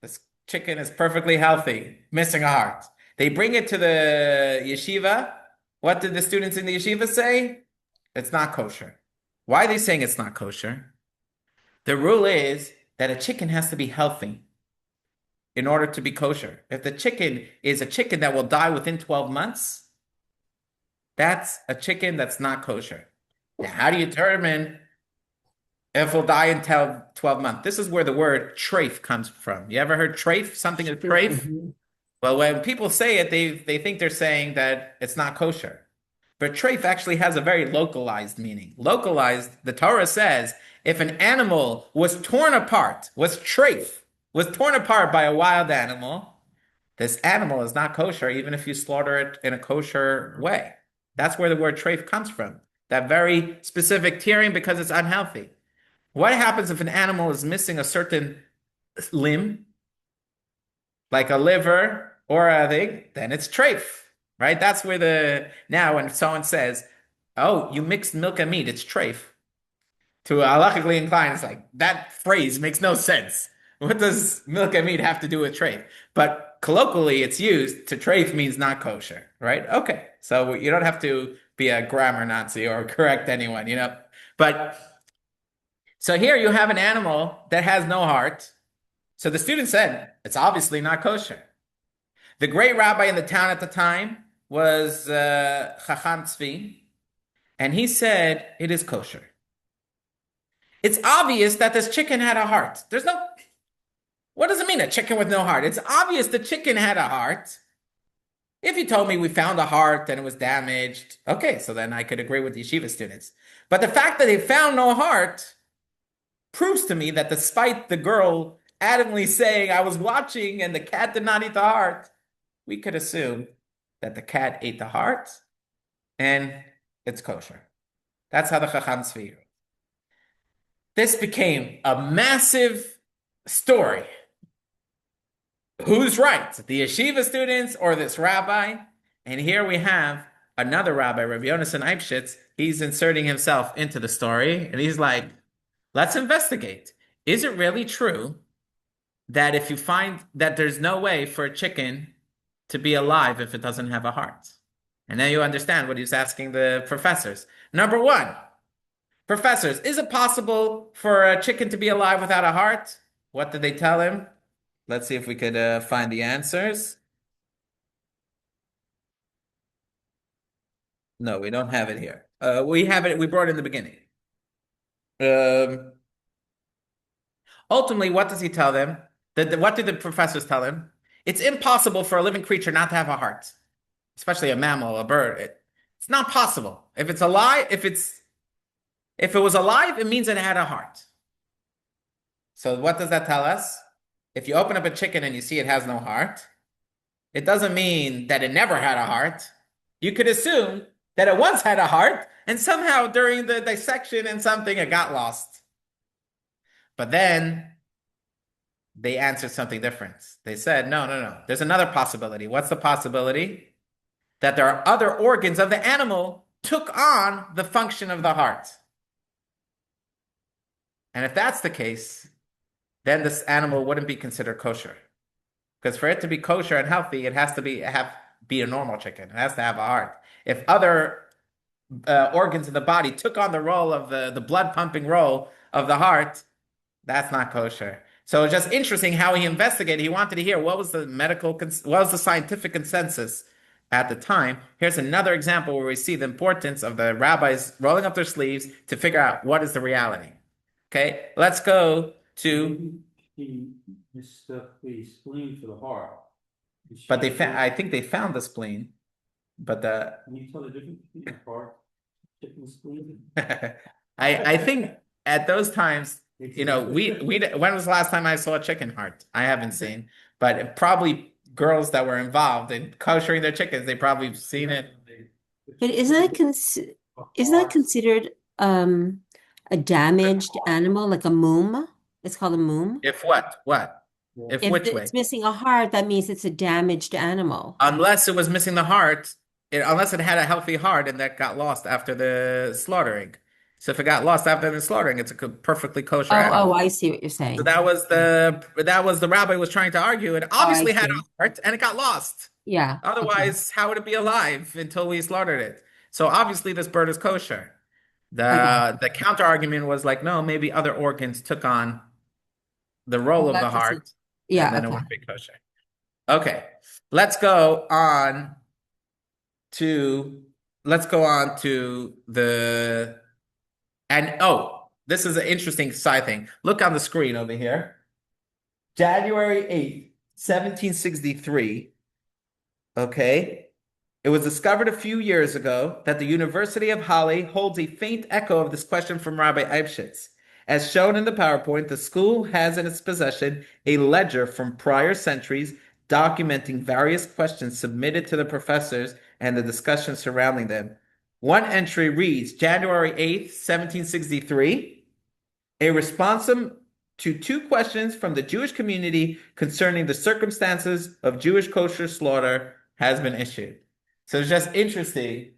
S1: This chicken is perfectly healthy, missing a heart. They bring it to the yeshiva. What did the students in the yeshiva say? It's not kosher. Why are they saying it's not kosher? The rule is that a chicken has to be healthy in order to be kosher. If the chicken is a chicken that will die within 12 months, that's a chicken that's not kosher. Now, how do you determine if it'll die in 12 months? This is where the word treif comes from. You ever heard treif? Something is treif?
S7: Mhm.
S1: Well, when people say it, they think they're saying that it's not kosher. But treif actually has a very localized meaning. Localized, the Torah says, if an animal was torn apart, was treif, was torn apart by a wild animal, this animal is not kosher, even if you slaughter it in a kosher way. That's where the word treif comes from. That very specific tearing because it's unhealthy. What happens if an animal is missing a certain limb, like a liver or a thing? Then it's treif, right? That's where now when someone says, "Oh, you mixed milk and meat," it's treif. To halachically inclined, it's like that phrase makes no sense. What does milk and meat have to do with treif? But colloquially, it's used to treif means not kosher, right? Okay, so you don't have to be a grammar Nazi or correct anyone, But so here you have an animal that has no heart. So the student said, it's obviously not kosher. The great rabbi in the town at the time was Chacham Tzvi, and he said it is kosher. It's obvious that this chicken had a heart. What does it mean, a chicken with no heart? It's obvious the chicken had a heart. If you told me we found a heart and it was damaged, okay, so then I could agree with the yeshiva students. But the fact that they found no heart proves to me that despite the girl adamantly saying, I was watching and the cat did not eat the heart, we could assume that the cat ate the heart and it's kosher. That's how the Chacham Tzvi. This became a massive story. Who's right? The yeshiva students or this rabbi? And here we have another rabbi, Rabbi Yonason Eifshitz. He's inserting himself into the story, and he's like, let's investigate. Is it really true that if you find that there's no way for a chicken to be alive if it doesn't have a heart? And then you understand what he's asking the professors. Number one, professors, is it possible for a chicken to be alive without a heart? What did they tell him? Let's see if we could find the answers. No, we don't have it here. We have it. We brought it in the beginning. Um, Ultimately, what does he tell them? What did the professors tell him? It's impossible for a living creature not to have a heart, especially a mammal, a bird. It's not possible. If it's alive, if it was alive, it means it had a heart. So what does that tell us? If you open up a chicken and you see it has no heart, it doesn't mean that it never had a heart. You could assume that it once had a heart, and somehow during the dissection and something, it got lost. But then they answered something different. They said, no, no, no. There's another possibility. What's the possibility? That there are other organs of the animal took on the function of the heart. And if that's the case, then this animal wouldn't be considered kosher. Because for it to be kosher and healthy, it has to be a normal chicken. It has to have a heart. If other organs in the body took on the role of the blood pumping role of the heart, that's not kosher. So it's just interesting how he investigated. He wanted to hear what was the scientific consensus at the time. Here's another example where we see the importance of the rabbis rolling up their sleeves to figure out what is the reality. Okay, let's go to.
S4: He mistook the spleen for the heart.
S1: But I think they found the spleen, but
S4: Can you tell the difference between the heart, chicken spleen?
S1: I think at those times, when was the last time I saw a chicken heart? I haven't seen, but probably girls that were involved in koshering their chickens, they probably seen it.
S3: But isn't that considered a damaged animal, like a moom? It's called a moom.
S1: If what? What? If
S3: If
S1: which way?
S3: it's missing a heart, that means it's a damaged animal.
S1: Unless it was missing the heart, unless it had a healthy heart and that got lost after the slaughtering. So if it got lost after the slaughtering, it's a perfectly kosher animal.
S3: Oh, I see what you're saying.
S1: So that was the rabbi was trying to argue. It obviously had a heart and it got lost.
S3: Yeah.
S1: Otherwise, how would it be alive until we slaughtered it? So obviously this bird is kosher. The counter argument was like, no, maybe other organs took on the role of the heart, and then it wouldn't be kosher. Okay, let's go on to the this is an interesting side thing. Look on the screen over here. January 8th, 1763. Okay. It was discovered a few years ago that the University of Halle holds a faint echo of this question from Rabbi Eibschitz. As shown in the PowerPoint, the school has in its possession a ledger from prior centuries documenting various questions submitted to the professors and the discussion surrounding them. One entry reads, January 8th, 1763, a responsum to two questions from the Jewish community concerning the circumstances of Jewish kosher slaughter has been issued. So it's just interesting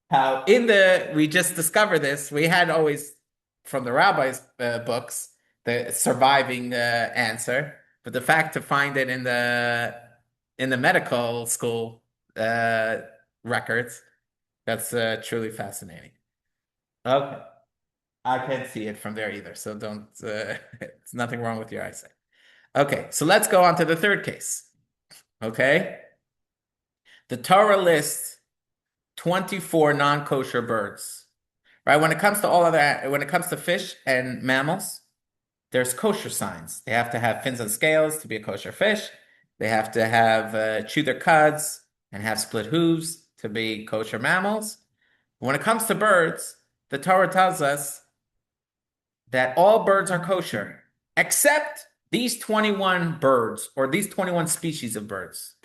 S1: how we just discovered this. We had always from the rabbis' books the surviving answer, but the fact to find it in the medical school records, that's truly fascinating. Okay, I can't see it from there either, so don't. It's nothing wrong with your eyesight. Okay, so let's go on to the third case. Okay. The Torah lists 24 non-kosher birds, right? When it comes to fish and mammals, there's kosher signs. They have to have fins and scales to be a kosher fish. They have to have chew their cuds and have split hooves to be kosher mammals. When it comes to birds, the Torah tells us that all birds are kosher, except these 21 birds or these 21 species of birds.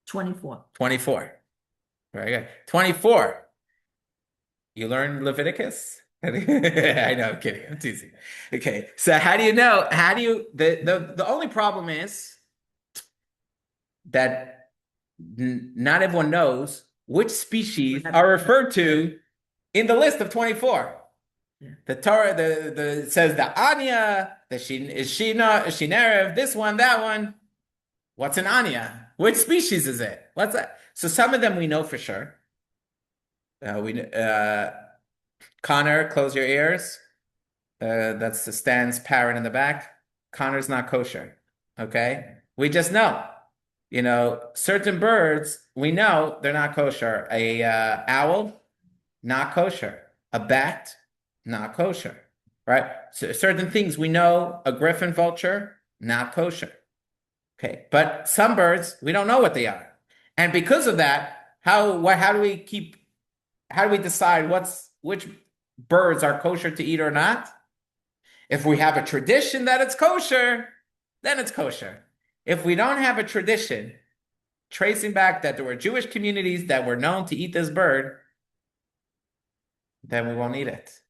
S2: 24.
S1: 24. Very good. 24. You learned Leviticus? I know, I'm kidding. I'm teasing. Okay. So the only problem is that not everyone knows which species are referred to in the list of 24. Yeah. The Torah it says the Anya, the Shina, Shinerev, this one, that one. What's an Anya? Which species is it? What's that? So some of them we know for sure. Connor, close your ears. That's the Stan's parrot in the back. Connor's not kosher. Okay? We just know. certain birds, we know they're not kosher. A owl, not kosher. A bat, not kosher, right? So certain things we know, a griffin vulture, not kosher. Okay, but some birds, we don't know what they are. And because of that, how do we decide which birds are kosher to eat or not? If we have a tradition that it's kosher, then it's kosher. If we don't have a tradition tracing back that there were Jewish communities that were known to eat this bird, then we won't eat it.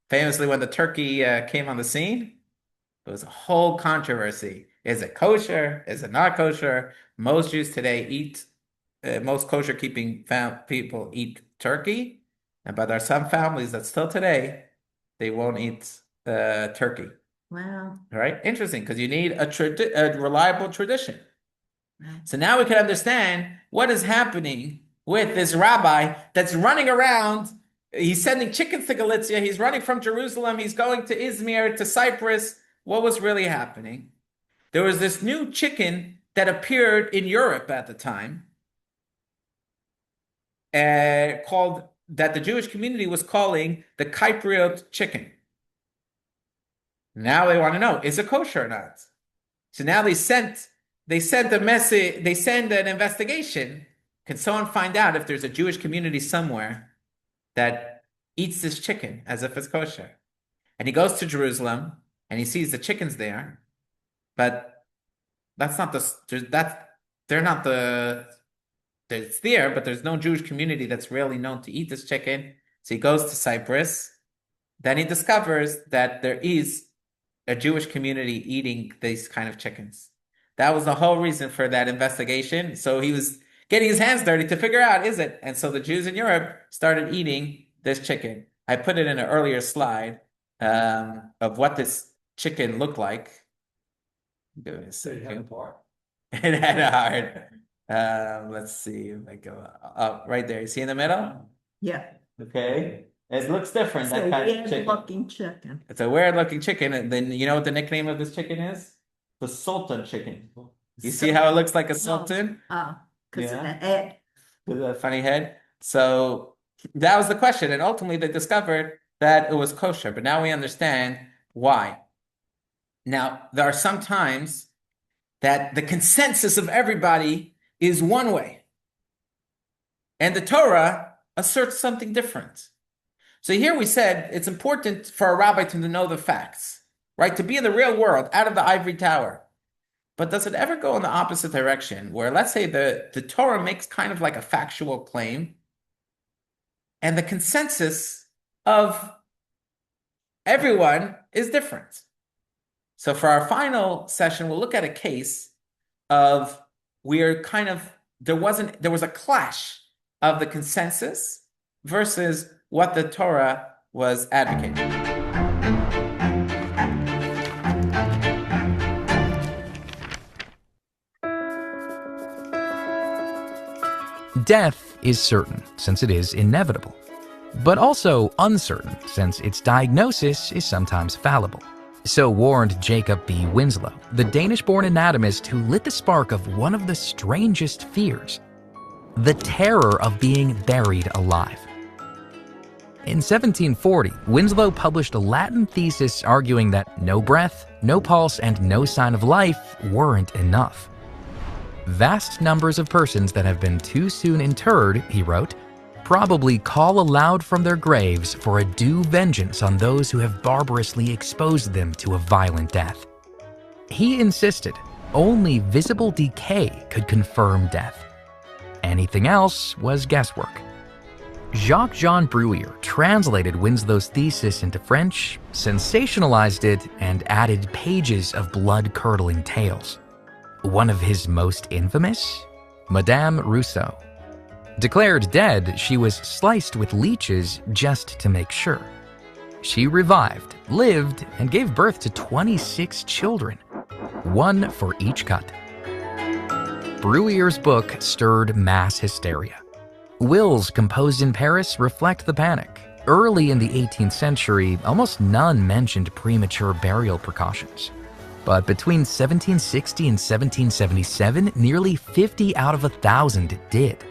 S1: Famously, when the turkey came on the scene, it was a whole controversy. Is it kosher? Is it not kosher? Most Jews today most kosher keeping people eat turkey, but there are some families that still today, they won't eat turkey.
S2: Wow.
S1: Right? Interesting, because you need a reliable tradition. So now we can understand what is happening with this rabbi that's running around. He's sending chickens to Galicia. He's running from Jerusalem. He's going to Izmir, to Cyprus. What was really happening? There was this new chicken that appeared in Europe at the time, that the Jewish community was calling the Cypriot chicken. Now they want to know, is it kosher or not? So now they sent a message, they send an investigation. Can someone find out if there's a Jewish community somewhere that eats this chicken as if it's kosher? And he goes to Jerusalem and he sees the chickens there, but it's there, but there's no Jewish community that's really known to eat this chicken. So he goes to Cyprus. Then he discovers that there is a Jewish community eating these kind of chickens. That was the whole reason for that investigation. So he was getting his hands dirty to figure out, is it? And so the Jews in Europe started eating this chicken. I put it in an earlier slide of what this chicken looked like. Give me a second. It had a heart. Let's see if I go up right there. You see in the middle?
S2: Yeah.
S1: Okay. It looks different.
S2: It's
S1: That
S2: a
S1: kind of
S2: weird
S1: chicken.
S2: looking chicken.
S1: It's a weird looking chicken. And then you know what the nickname of this chicken is? The Sultan chicken. You see how it looks like a sultan?
S2: Because of
S1: Yeah.
S2: the head.
S1: With a funny head. So that was the question. And ultimately they discovered that it was kosher. But now we understand why. Now, there are some times that the consensus of everybody is one way. And the Torah asserts something different. So here we said it's important for a rabbi to know the facts, right? To be in the real world, out of the ivory tower. But does it ever go in the opposite direction, where let's say the Torah makes kind of like a factual claim, and the consensus of everyone is different? So for our final session, we'll look at a case of where there was a clash of the consensus versus what the Torah was advocating.
S8: Death is certain, since it is inevitable, but also uncertain, since its diagnosis is sometimes fallible. So warned Jacob B. Winslow, the Danish-born anatomist who lit the spark of one of the strangest fears: the terror of being buried alive. In 1740, Winslow published a Latin thesis arguing that no breath, no pulse, and no sign of life weren't enough. Vast numbers of persons that have been too soon interred, he wrote, probably call aloud from their graves for a due vengeance on those who have barbarously exposed them to a violent death. He insisted only visible decay could confirm death. Anything else was guesswork. Jacques-Jean Bruyère translated Winslow's thesis into French, sensationalized it, and added pages of blood-curdling tales. One of his most infamous? Madame Rousseau. Declared dead, she was sliced with leeches just to make sure. She revived, lived, and gave birth to 26 children, one for each cut. Bruyère's book stirred mass hysteria. Wills composed in Paris reflect the panic. Early in the 18th century, almost none mentioned premature burial precautions. But between 1760 and 1777, nearly 50 out of 1,000 did.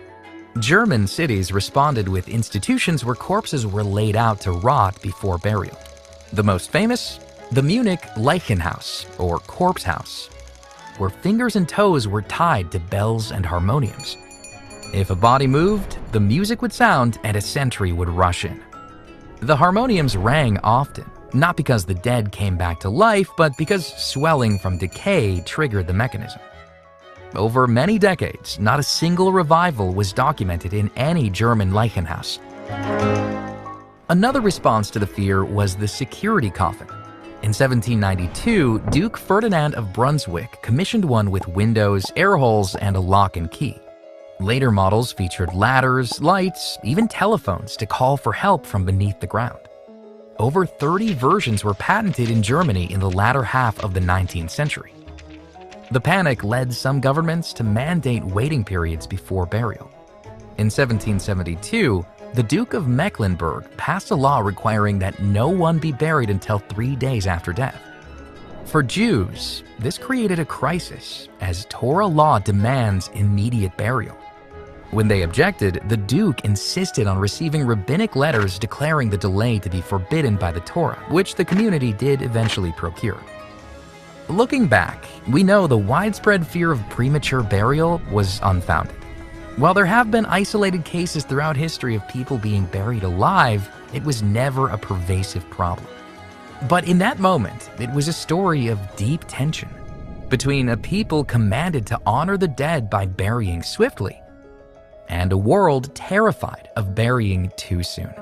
S8: German cities responded with institutions where corpses were laid out to rot before burial. The most famous? The Munich Leichenhaus, or Corpse House, where fingers and toes were tied to bells and harmoniums. If a body moved, the music would sound and a sentry would rush in. The harmoniums rang often, not because the dead came back to life, but because swelling from decay triggered the mechanism. Over many decades, not a single revival was documented in any German Leichenhaus. Another response to the fear was the security coffin. In 1792, Duke Ferdinand of Brunswick commissioned one with windows, air holes, and a lock and key. Later models featured ladders, lights, even telephones to call for help from beneath the ground. Over 30 versions were patented in Germany in the latter half of the 19th century. The panic led some governments to mandate waiting periods before burial. In 1772, the Duke of Mecklenburg passed a law requiring that no one be buried until 3 days after death. For Jews, this created a crisis, as Torah law demands immediate burial. When they objected, the Duke insisted on receiving rabbinic letters declaring the delay to be forbidden by the Torah, which the community did eventually procure. Looking back, we know the widespread fear of premature burial was unfounded. While there have been isolated cases throughout history of people being buried alive, it was never a pervasive problem. But in that moment, it was a story of deep tension between a people commanded to honor the dead by burying swiftly and a world terrified of burying too soon.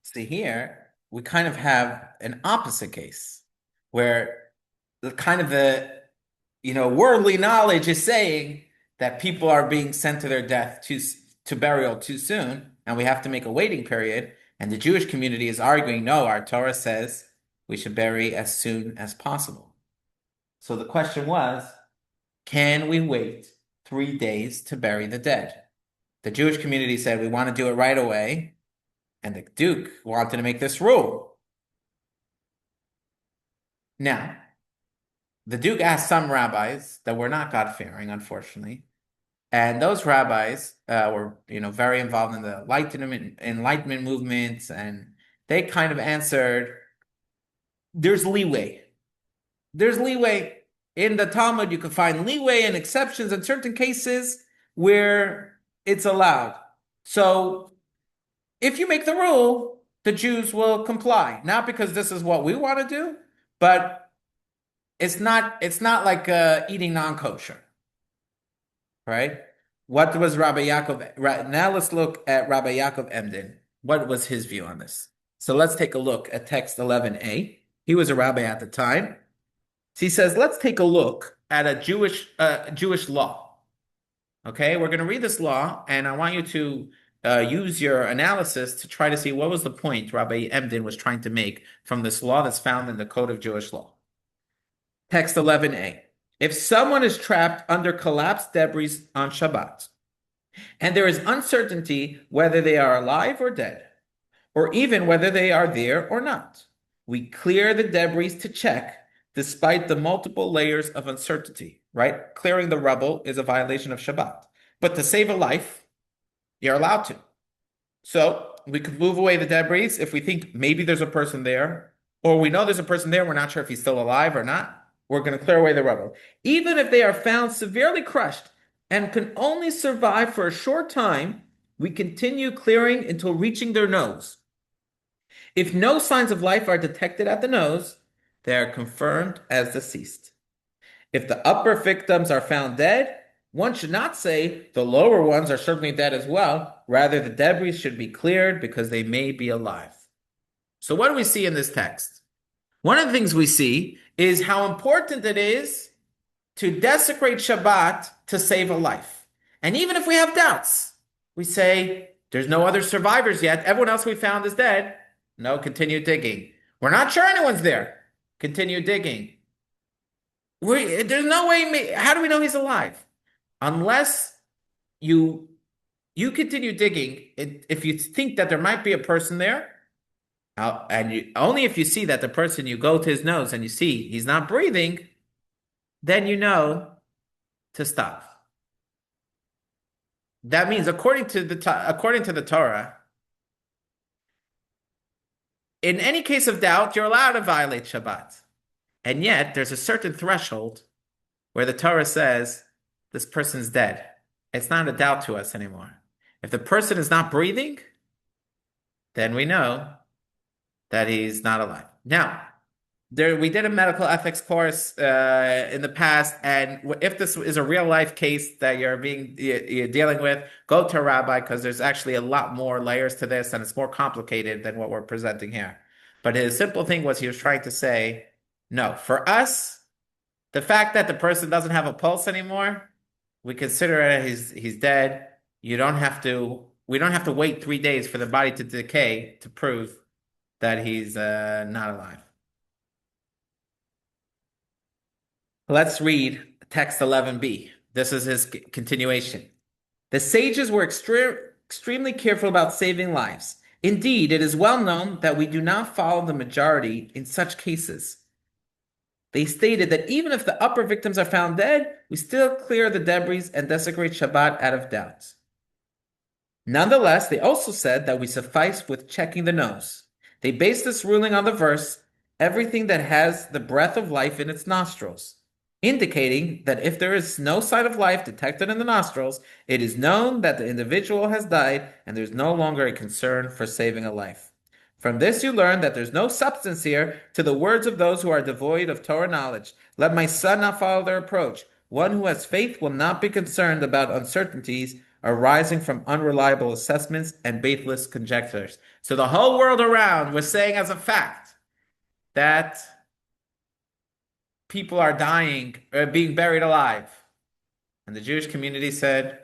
S1: See here, we kind of have an opposite case where the worldly knowledge is saying that people are being sent to their death to burial too soon, and we have to make a waiting period. And the Jewish community is arguing, no, our Torah says we should bury as soon as possible. So the question was, can we wait 3 days to bury the dead? The Jewish community said we want to do it right away. And the Duke wanted to make this rule. Now, the Duke asked some rabbis that were not God-fearing, unfortunately. And those rabbis were, very involved in the Enlightenment movements, and they kind of answered, there's leeway. There's leeway. In the Talmud, you can find leeway and exceptions in certain cases where it's allowed. So if you make the rule, the Jews will comply. Not because this is what we want to do, but it's not like eating non-kosher. Right? What was Rabbi Yaakov? Now let's look at Rabbi Yaakov Emden. What was his view on this? So let's take a look at text 11a. He was a rabbi at the time. So he says, let's take a look at a Jewish law. Okay, we're going to read this law, and I want you to use your analysis to try to see what was the point Rabbi Emden was trying to make from this law that's found in the Code of Jewish Law. Text 11a. If someone is trapped under collapsed debris on Shabbat, and there is uncertainty whether they are alive or dead, or even whether they are there or not, we clear the debris to check despite the multiple layers of uncertainty, right? Clearing the rubble is a violation of Shabbat. But to save a life, you're allowed to. So we could move away the debris if we think maybe there's a person there, or we know there's a person there, we're not sure if he's still alive or not. We're going to clear away the rubble. Even if they are found severely crushed and can only survive for a short time, we continue clearing until reaching their nose. If no signs of life are detected at the nose, they are confirmed as deceased. If the upper victims are found dead, one should not say the lower ones are certainly dead as well. Rather, the debris should be cleared because they may be alive. So what do we see in this text? One of the things we see is how important it is to desecrate Shabbat to save a life. And even if we have doubts, we say, there's no other survivors yet. Everyone else we found is dead. No, continue digging. We're not sure anyone's there. Continue digging. There's no way, how do we know he's alive? Unless you continue digging, if you think that there might be a person there, Only if you see that the person, you go to his nose and you see he's not breathing, then you know to stop. That means according to the Torah, in any case of doubt, you're allowed to violate Shabbat. And yet there's a certain threshold where the Torah says this person's dead. It's not a doubt to us anymore. If the person is not breathing, then we know that he's not alive. Now, we did a medical ethics course in the past, and if this is a real life case that you're dealing with, go to a rabbi, because there's actually a lot more layers to this, and it's more complicated than what we're presenting here. But his simple thing was, he was trying to say, no, for us, the fact that the person doesn't have a pulse anymore, we consider it he's dead. We don't have to wait 3 days for the body to decay to prove that he's not alive. Let's read text 11b. This is his continuation. The sages were extremely careful about saving lives. Indeed, it is well known that we do not follow the majority in such cases. They stated that even if the upper victims are found dead, we still clear the debris and desecrate Shabbat out of doubt. Nonetheless, they also said that we suffice with checking the nose. They based this ruling on the verse, everything that has the breath of life in its nostrils, indicating that if there is no sign of life detected in the nostrils, it is known that the individual has died and there's no longer a concern for saving a life. From this you learn that there's no substance here to the words of those who are devoid of Torah knowledge. Let my son not follow their approach. One who has faith will not be concerned about uncertainties arising from unreliable assessments and baseless conjectures. So the whole world around was saying as a fact that people are dying or being buried alive. And the Jewish community said,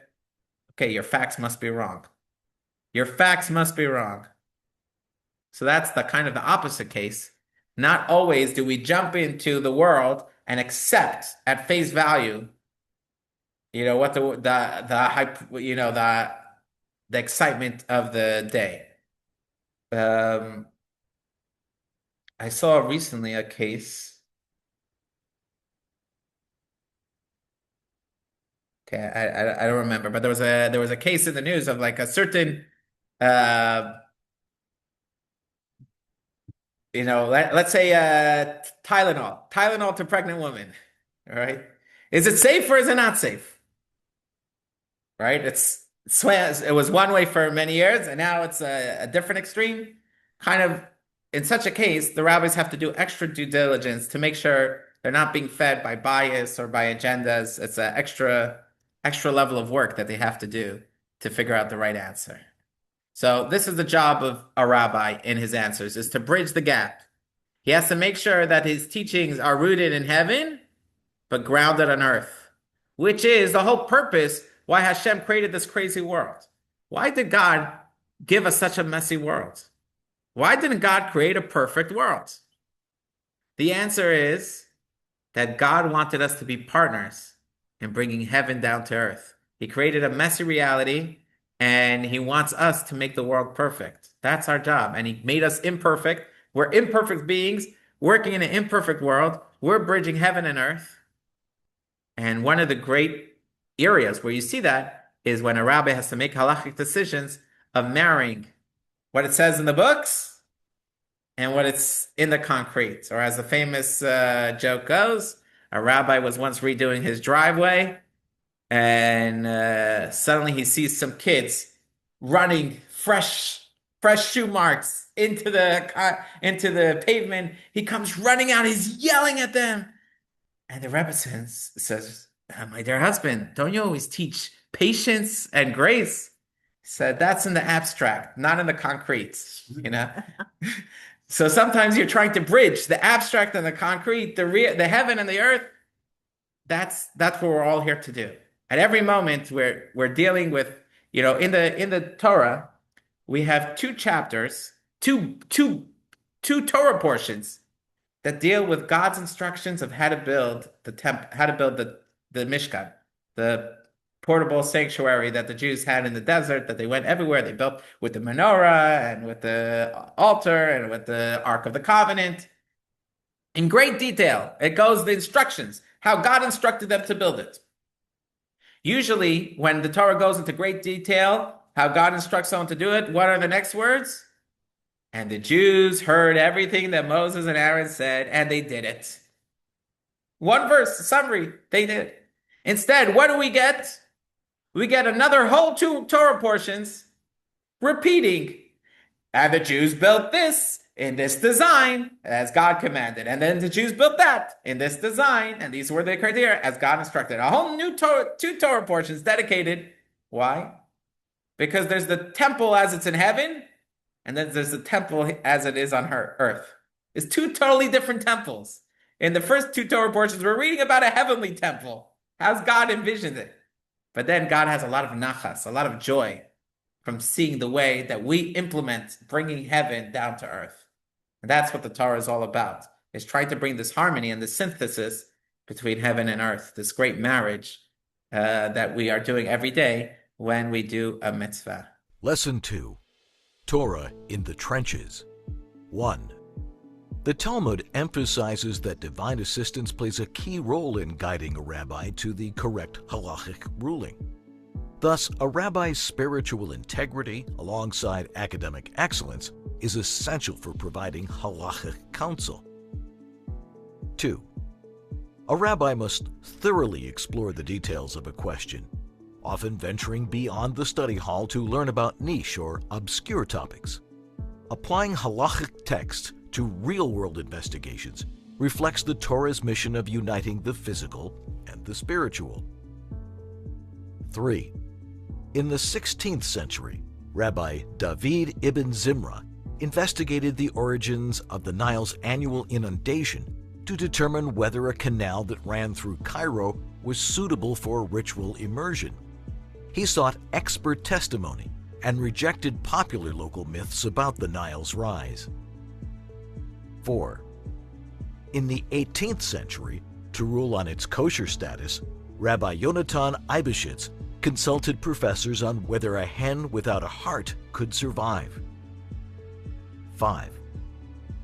S1: okay, your facts must be wrong. Your facts must be wrong. So that's the kind of the opposite case. Not always do we jump into the world and accept at face value, what the excitement of the day. I saw recently a case. Okay, I don't remember, but there was a case in the news of like a certain let's say Tylenol to pregnant women, all right? Is it safe or is it not safe? Right? It was one way for many years, and now it's a different extreme. Kind of, in such a case, the rabbis have to do extra due diligence to make sure they're not being fed by bias or by agendas. It's an extra level of work that they have to do to figure out the right answer. So this is the job of a rabbi in his answers, is to bridge the gap. He has to make sure that his teachings are rooted in heaven, but grounded on earth, which is the whole purpose why Hashem created this crazy world. Why did God give us such a messy world? Why didn't God create a perfect world? The answer is that God wanted us to be partners in bringing heaven down to earth. He created a messy reality, and he wants us to make the world perfect. That's our job. And he made us imperfect. We're imperfect beings working in an imperfect world. We're bridging heaven and earth. And one of the great areas where you see that is when a rabbi has to make halachic decisions of marrying what it says in the books and what it's in the concrete. Or as the famous joke goes, a rabbi was once redoing his driveway, and suddenly he sees some kids running fresh shoe marks into the pavement. He comes running out. He's yelling at them, and the Rebbe says, "My dear husband, don't you always teach patience and grace?" He said, "That's in the abstract, not in the concrete." So sometimes you're trying to bridge the abstract and the concrete, the heaven and the earth. That's what we're all here to do. At every moment, we're dealing with, in the Torah, we have two chapters, two Torah portions that deal with God's instructions of how to build the Mishkan, the portable sanctuary that the Jews had in the desert, that they went everywhere. They built with the menorah and with the altar and with the Ark of the Covenant. In great detail, it goes the instructions, how God instructed them to build it. Usually, when the Torah goes into great detail, how God instructs someone to do it, what are the next words? And the Jews heard everything that Moses and Aaron said, and they did it. One verse, summary, they did it. Instead, what do we get? We get another whole 2 Torah portions repeating. And the Jews built this in this design as God commanded. And then the Jews built that in this design. And these were the criteria as God instructed. A whole new Torah, 2 Torah portions dedicated. Why? Because there's the temple as it's in heaven, and then there's the temple as it is on earth. It's 2 totally different temples. In the first 2 Torah portions, we're reading about a heavenly temple. How's God envisioned it? But then God has a lot of nachas, a lot of joy from seeing the way that we implement bringing heaven down to earth. And that's what the Torah is all about, is trying to bring this harmony and this synthesis between heaven and earth, this great marriage that we are doing every day when we do a mitzvah.
S9: Lesson 2. Torah in the Trenches. 1. The Talmud emphasizes that divine assistance plays a key role in guiding a rabbi to the correct halachic ruling. Thus, a rabbi's spiritual integrity alongside academic excellence is essential for providing halachic counsel. 2. A rabbi must thoroughly explore the details of a question, often venturing beyond the study hall to learn about niche or obscure topics. Applying halachic texts to real-world investigations reflects the Torah's mission of uniting the physical and the spiritual. 3. In the 16th century, Rabbi David ibn Zimra investigated the origins of the Nile's annual inundation to determine whether a canal that ran through Cairo was suitable for ritual immersion. He sought expert testimony and rejected popular local myths about the Nile's rise. 4. In the 18th century, to rule on its kosher status, Rabbi Yonatan Eibeshitz consulted professors on whether a hen without a heart could survive. 5.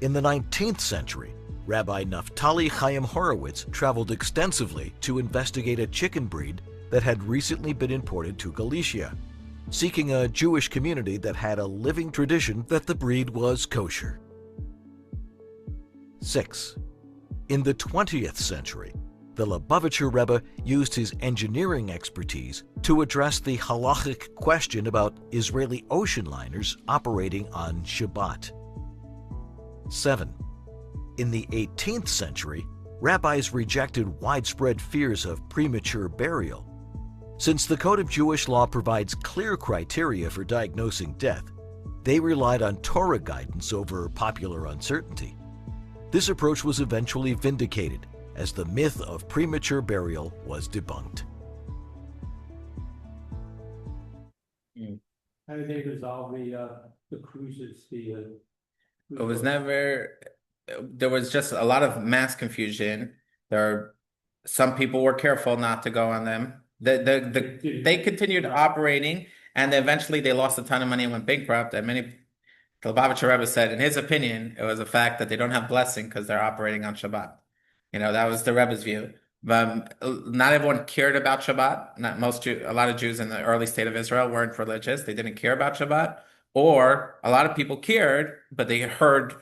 S9: In the 19th century, Rabbi Naftali Chaim Horowitz traveled extensively to investigate a chicken breed that had recently been imported to Galicia, seeking a Jewish community that had a living tradition that the breed was kosher. 6. In the 20th century, the Lubavitcher Rebbe used his engineering expertise to address the halachic question about Israeli ocean liners operating on Shabbat. 7. In the 18th century, rabbis rejected widespread fears of premature burial. Since the Code of Jewish Law provides clear criteria for diagnosing death, they relied on Torah guidance over popular uncertainty. This approach was eventually vindicated as the myth of premature burial was debunked.
S4: How did they resolve the cruises?
S1: It was never, there was just a lot of mass confusion. Some people were careful not to go on them. They continued operating, and eventually they lost a ton of money and went bankrupt. And the Lubavitcher Rebbe said, in his opinion, it was a fact that they don't have blessing because they're operating on Shabbat. That was the Rebbe's view. But not everyone cared about Shabbat. A lot of Jews in the early state of Israel weren't religious. They didn't care about Shabbat. Or a lot of people cared, but they heard,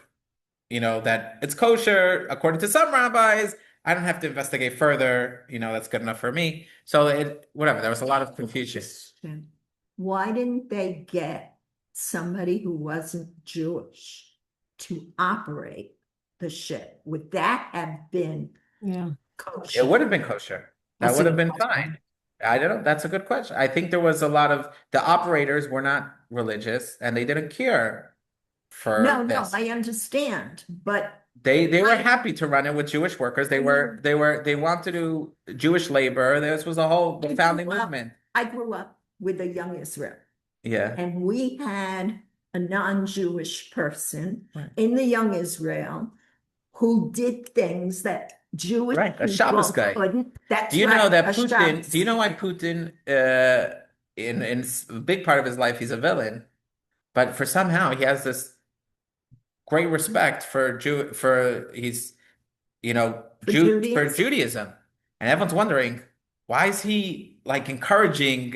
S1: that it's kosher. According to some rabbis, I don't have to investigate further. That's good enough for me. So there was a lot of confusion.
S2: Why didn't they get somebody who wasn't Jewish to operate the ship? Would that have been kosher?
S1: It would have been kosher. That would have been fine. I don't know. That's a good question. I think there was a lot of the operators were not religious and they didn't care for
S2: No,
S1: this.
S2: I understand, but
S1: They were happy to run it with Jewish workers. They wanted to do Jewish labor. This was the founding movement.
S2: I grew up with a young Israel.
S1: Yeah.
S2: And we had a non-Jewish person in the young Israel who did things that Jewish
S1: Right, a
S2: people
S1: Shabbos guy.
S2: couldn't. That's
S1: Do you know
S2: right,
S1: that
S2: a
S1: Putin?
S2: Shabbos.
S1: Do you know why Putin, in a big part of his life, he's a villain, but for somehow he has this great respect for he's
S2: For
S1: For
S2: Judaism?
S1: Judaism, and everyone's wondering why is he like encouraging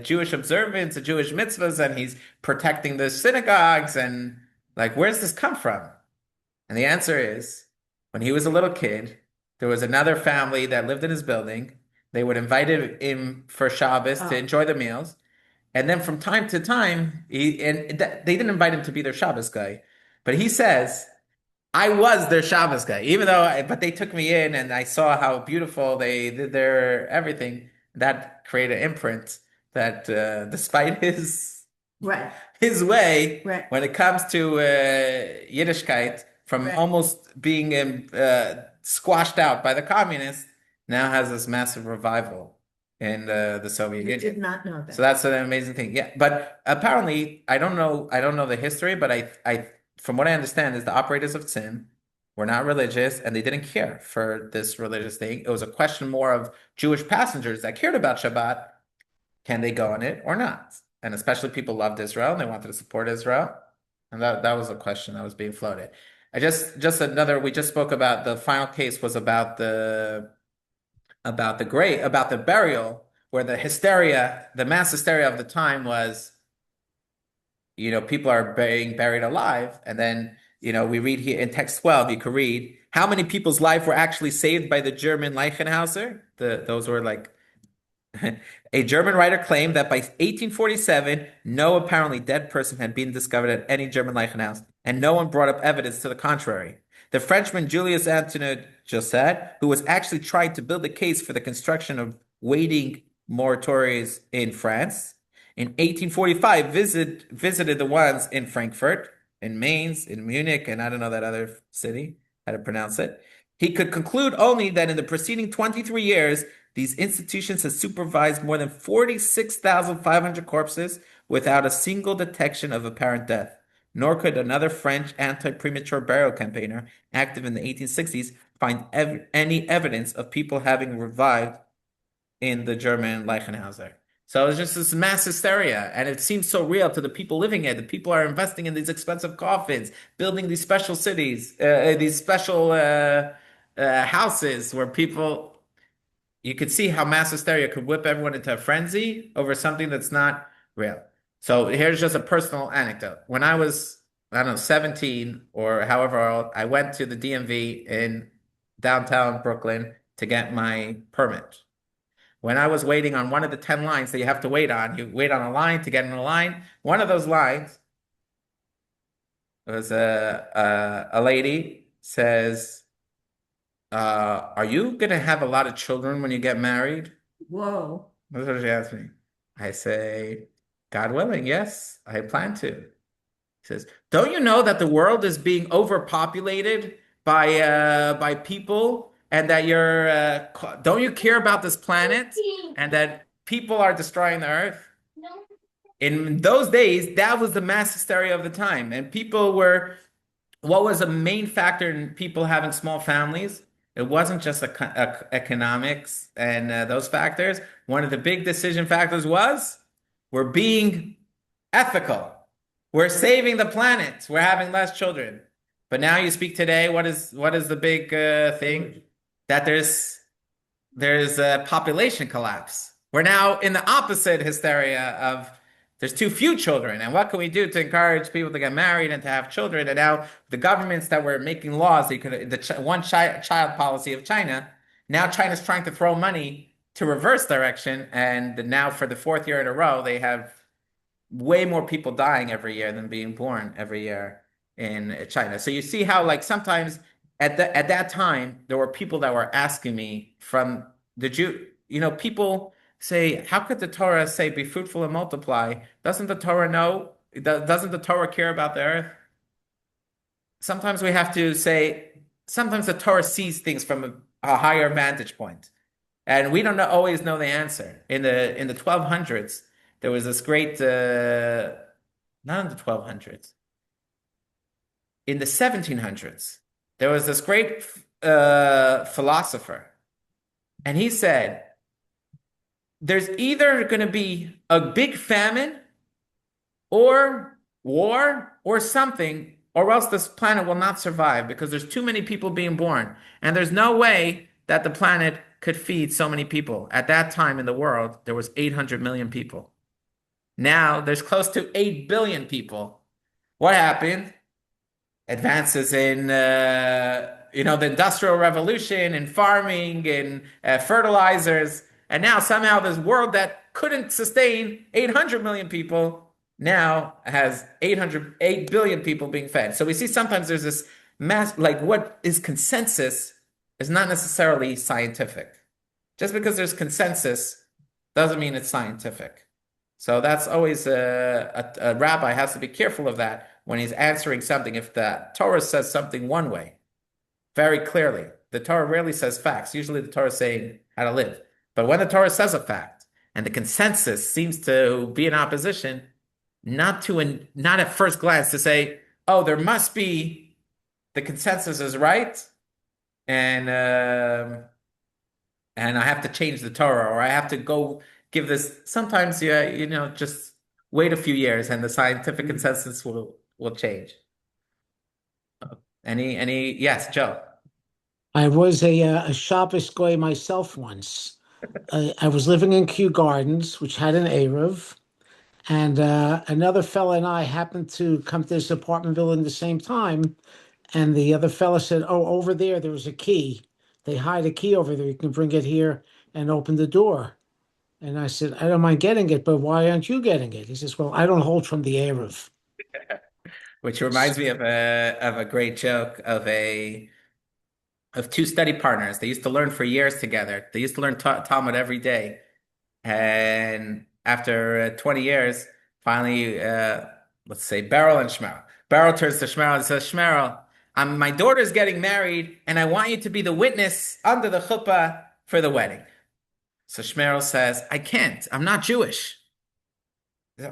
S1: Jewish observance, Jewish mitzvahs, and he's protecting the synagogues, and like where's this come from? And the answer is, when he was a little kid, there was another family that lived in his building. They would invite him for Shabbos to enjoy the meals. And then from time to time, they didn't invite him to be their Shabbos guy. But he says, I was their Shabbos guy, but they took me in and I saw how beautiful they did their everything. That created an imprint that despite
S2: Right,
S1: his way
S2: right.
S1: when it comes to Yiddishkeit from
S2: Right.
S1: almost being squashed out by the communists, now has this massive revival in the Soviet
S2: You
S1: Union.
S2: did not know
S1: So
S2: that.
S1: that's an amazing thing. Yeah, but apparently I don't know the history, but I from what I understand is the operators of Tzim were not religious and they didn't care for this religious thing. It was a question more of Jewish passengers that cared about Shabbat. Can they go on it or not? And especially people loved Israel and they wanted to support Israel. And that was a question that was being floated. We just spoke about the final case was about the burial, where the mass hysteria of the time was, people are being buried alive. And then, we read here in text 12, you could read how many people's life were actually saved by the German Leichenhauser. Those were like a German writer claimed that by 1847, no apparently dead person had been discovered at any German Leichenhaus, and no one brought up evidence to the contrary. The Frenchman Julius Antoine Josset, who was actually trying to build a case for the construction of waiting mortuaries in France, in 1845 visited the ones in Frankfurt, in Mainz, in Munich, and I don't know that other city, how to pronounce it. He could conclude only that in the preceding 23 years, these institutions have supervised more than 46,500 corpses without a single detection of apparent death. Nor could another French anti-premature burial campaigner active in the 1860s find any evidence of people having revived in the German Leichenhauser. So it's just this mass hysteria, and it seems so real to the people living it. The people are investing in these expensive coffins, building these special cities, these special houses where people. You could see how mass hysteria could whip everyone into a frenzy over something that's not real. So here's just a personal anecdote. When I was, I don't know, 17 or however old, I went to the DMV in downtown Brooklyn to get my permit. When I was waiting on one of the 10 lines that you have to wait on, you wait on a line to get in a line. One of those lines was a lady says, are you gonna have a lot of children when you get married?
S2: Whoa.
S1: That's what she asked me. I say, God willing, yes, I plan to. He says, don't you know that the world is being overpopulated by people, and that don't you care about this planet, and that people are destroying the earth? In those days, that was the mass hysteria of the time, and what was a main factor in people having small families? It wasn't just economics and those factors. One of the big decision factors was we're being ethical. We're saving the planet. We're having less children. But now you speak today, what is the big thing? That there's a population collapse. We're now in the opposite hysteria of there's too few children. And what can we do to encourage people to get married and to have children? And now the governments that were making laws, the one child policy of China, now China's trying to throw money to reverse direction. And now for the fourth year in a row, they have way more people dying every year than being born every year in China. So you see how like sometimes at that time, there were people that were asking me from the Jew, people say, how could the Torah say, be fruitful and multiply? Doesn't the Torah know? Doesn't the Torah care about the earth? Sometimes we have to say, sometimes the Torah sees things from a higher vantage point. And we don't always know the answer. In the 1200s, there was this great, not in the 1200s, in the 1700s, there was this great philosopher, and he said, there's either going to be a big famine or war or something, or else this planet will not survive because there's too many people being born. And there's no way that the planet could feed so many people. At that time in the world, there was 800 million people. Now there's close to 8 billion people. What happened? Advances in the industrial revolution and farming and fertilizers, and now somehow this world that couldn't sustain 800 million people now has 8 billion people being fed. So we see sometimes there's this mass, like what is consensus is not necessarily scientific. Just because there's consensus doesn't mean it's scientific. So that's always a rabbi has to be careful of that when he's answering something. If the Torah says something one way, very clearly, the Torah rarely says facts. Usually the Torah is saying how to live. But when the Torah says a fact and the consensus seems to be in opposition, not at first glance to say, oh, there must be, the consensus is right, and I have to change the Torah, or I have to go give this. Sometimes, just wait a few years and the scientific consensus will change. Yes, Joe.
S6: I was a Shabbos goy myself once. I was living in Kew Gardens, which had an Eruv, and another fella and I happened to come to this apartment building at the same time. And the other fella said, "Oh, over there was a key. They hide a key over there. You can bring it here and open the door." And I said, "I don't mind getting it, but why aren't you getting it?" He says, "Well, I don't hold from the Eruv."
S1: Which reminds me of a great joke of two study partners. They used to learn for years together. They used to learn Talmud every day. And after 20 years, finally, let's say Beryl and Shmerel. Beryl turns to Shmerel and says, "Shmerel, my daughter's getting married, and I want you to be the witness under the chuppah for the wedding." So Shmerel says, "I can't. I'm not Jewish."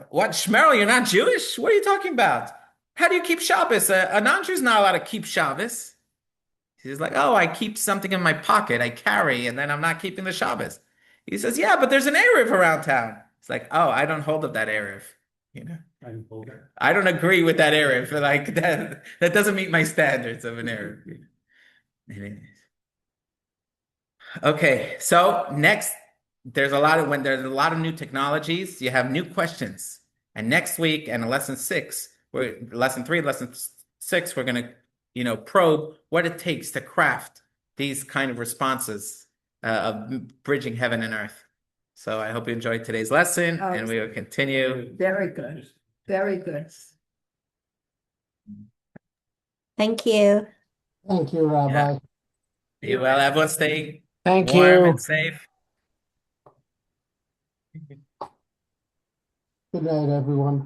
S1: "What, Shmerel, you're not Jewish? What are you talking about? How do you keep Shabbos? A non-Jew's not allowed to keep Shabbos." He's like, "Oh, I keep something in my pocket. I carry, and then I'm not keeping the Shabbos." He says, "Yeah, but there's an Erev around town." It's like, "Oh, I don't hold of that Erev. I don't agree with that Erev. Like that doesn't meet my standards of an Erev." Okay, so next, when there's a lot of new technologies, you have new questions. And next week, and in lesson 6, lesson 3, lesson 6, we're going to, probe what it takes to craft these kind of responses of bridging heaven and earth. So I hope you enjoyed today's lesson, and we will continue.
S2: Very good. Very good.
S3: Thank you.
S7: Thank you, Rabbi.
S1: Be well, everyone stay
S6: Thank
S1: warm
S6: you.
S1: and safe.
S7: Good night, everyone.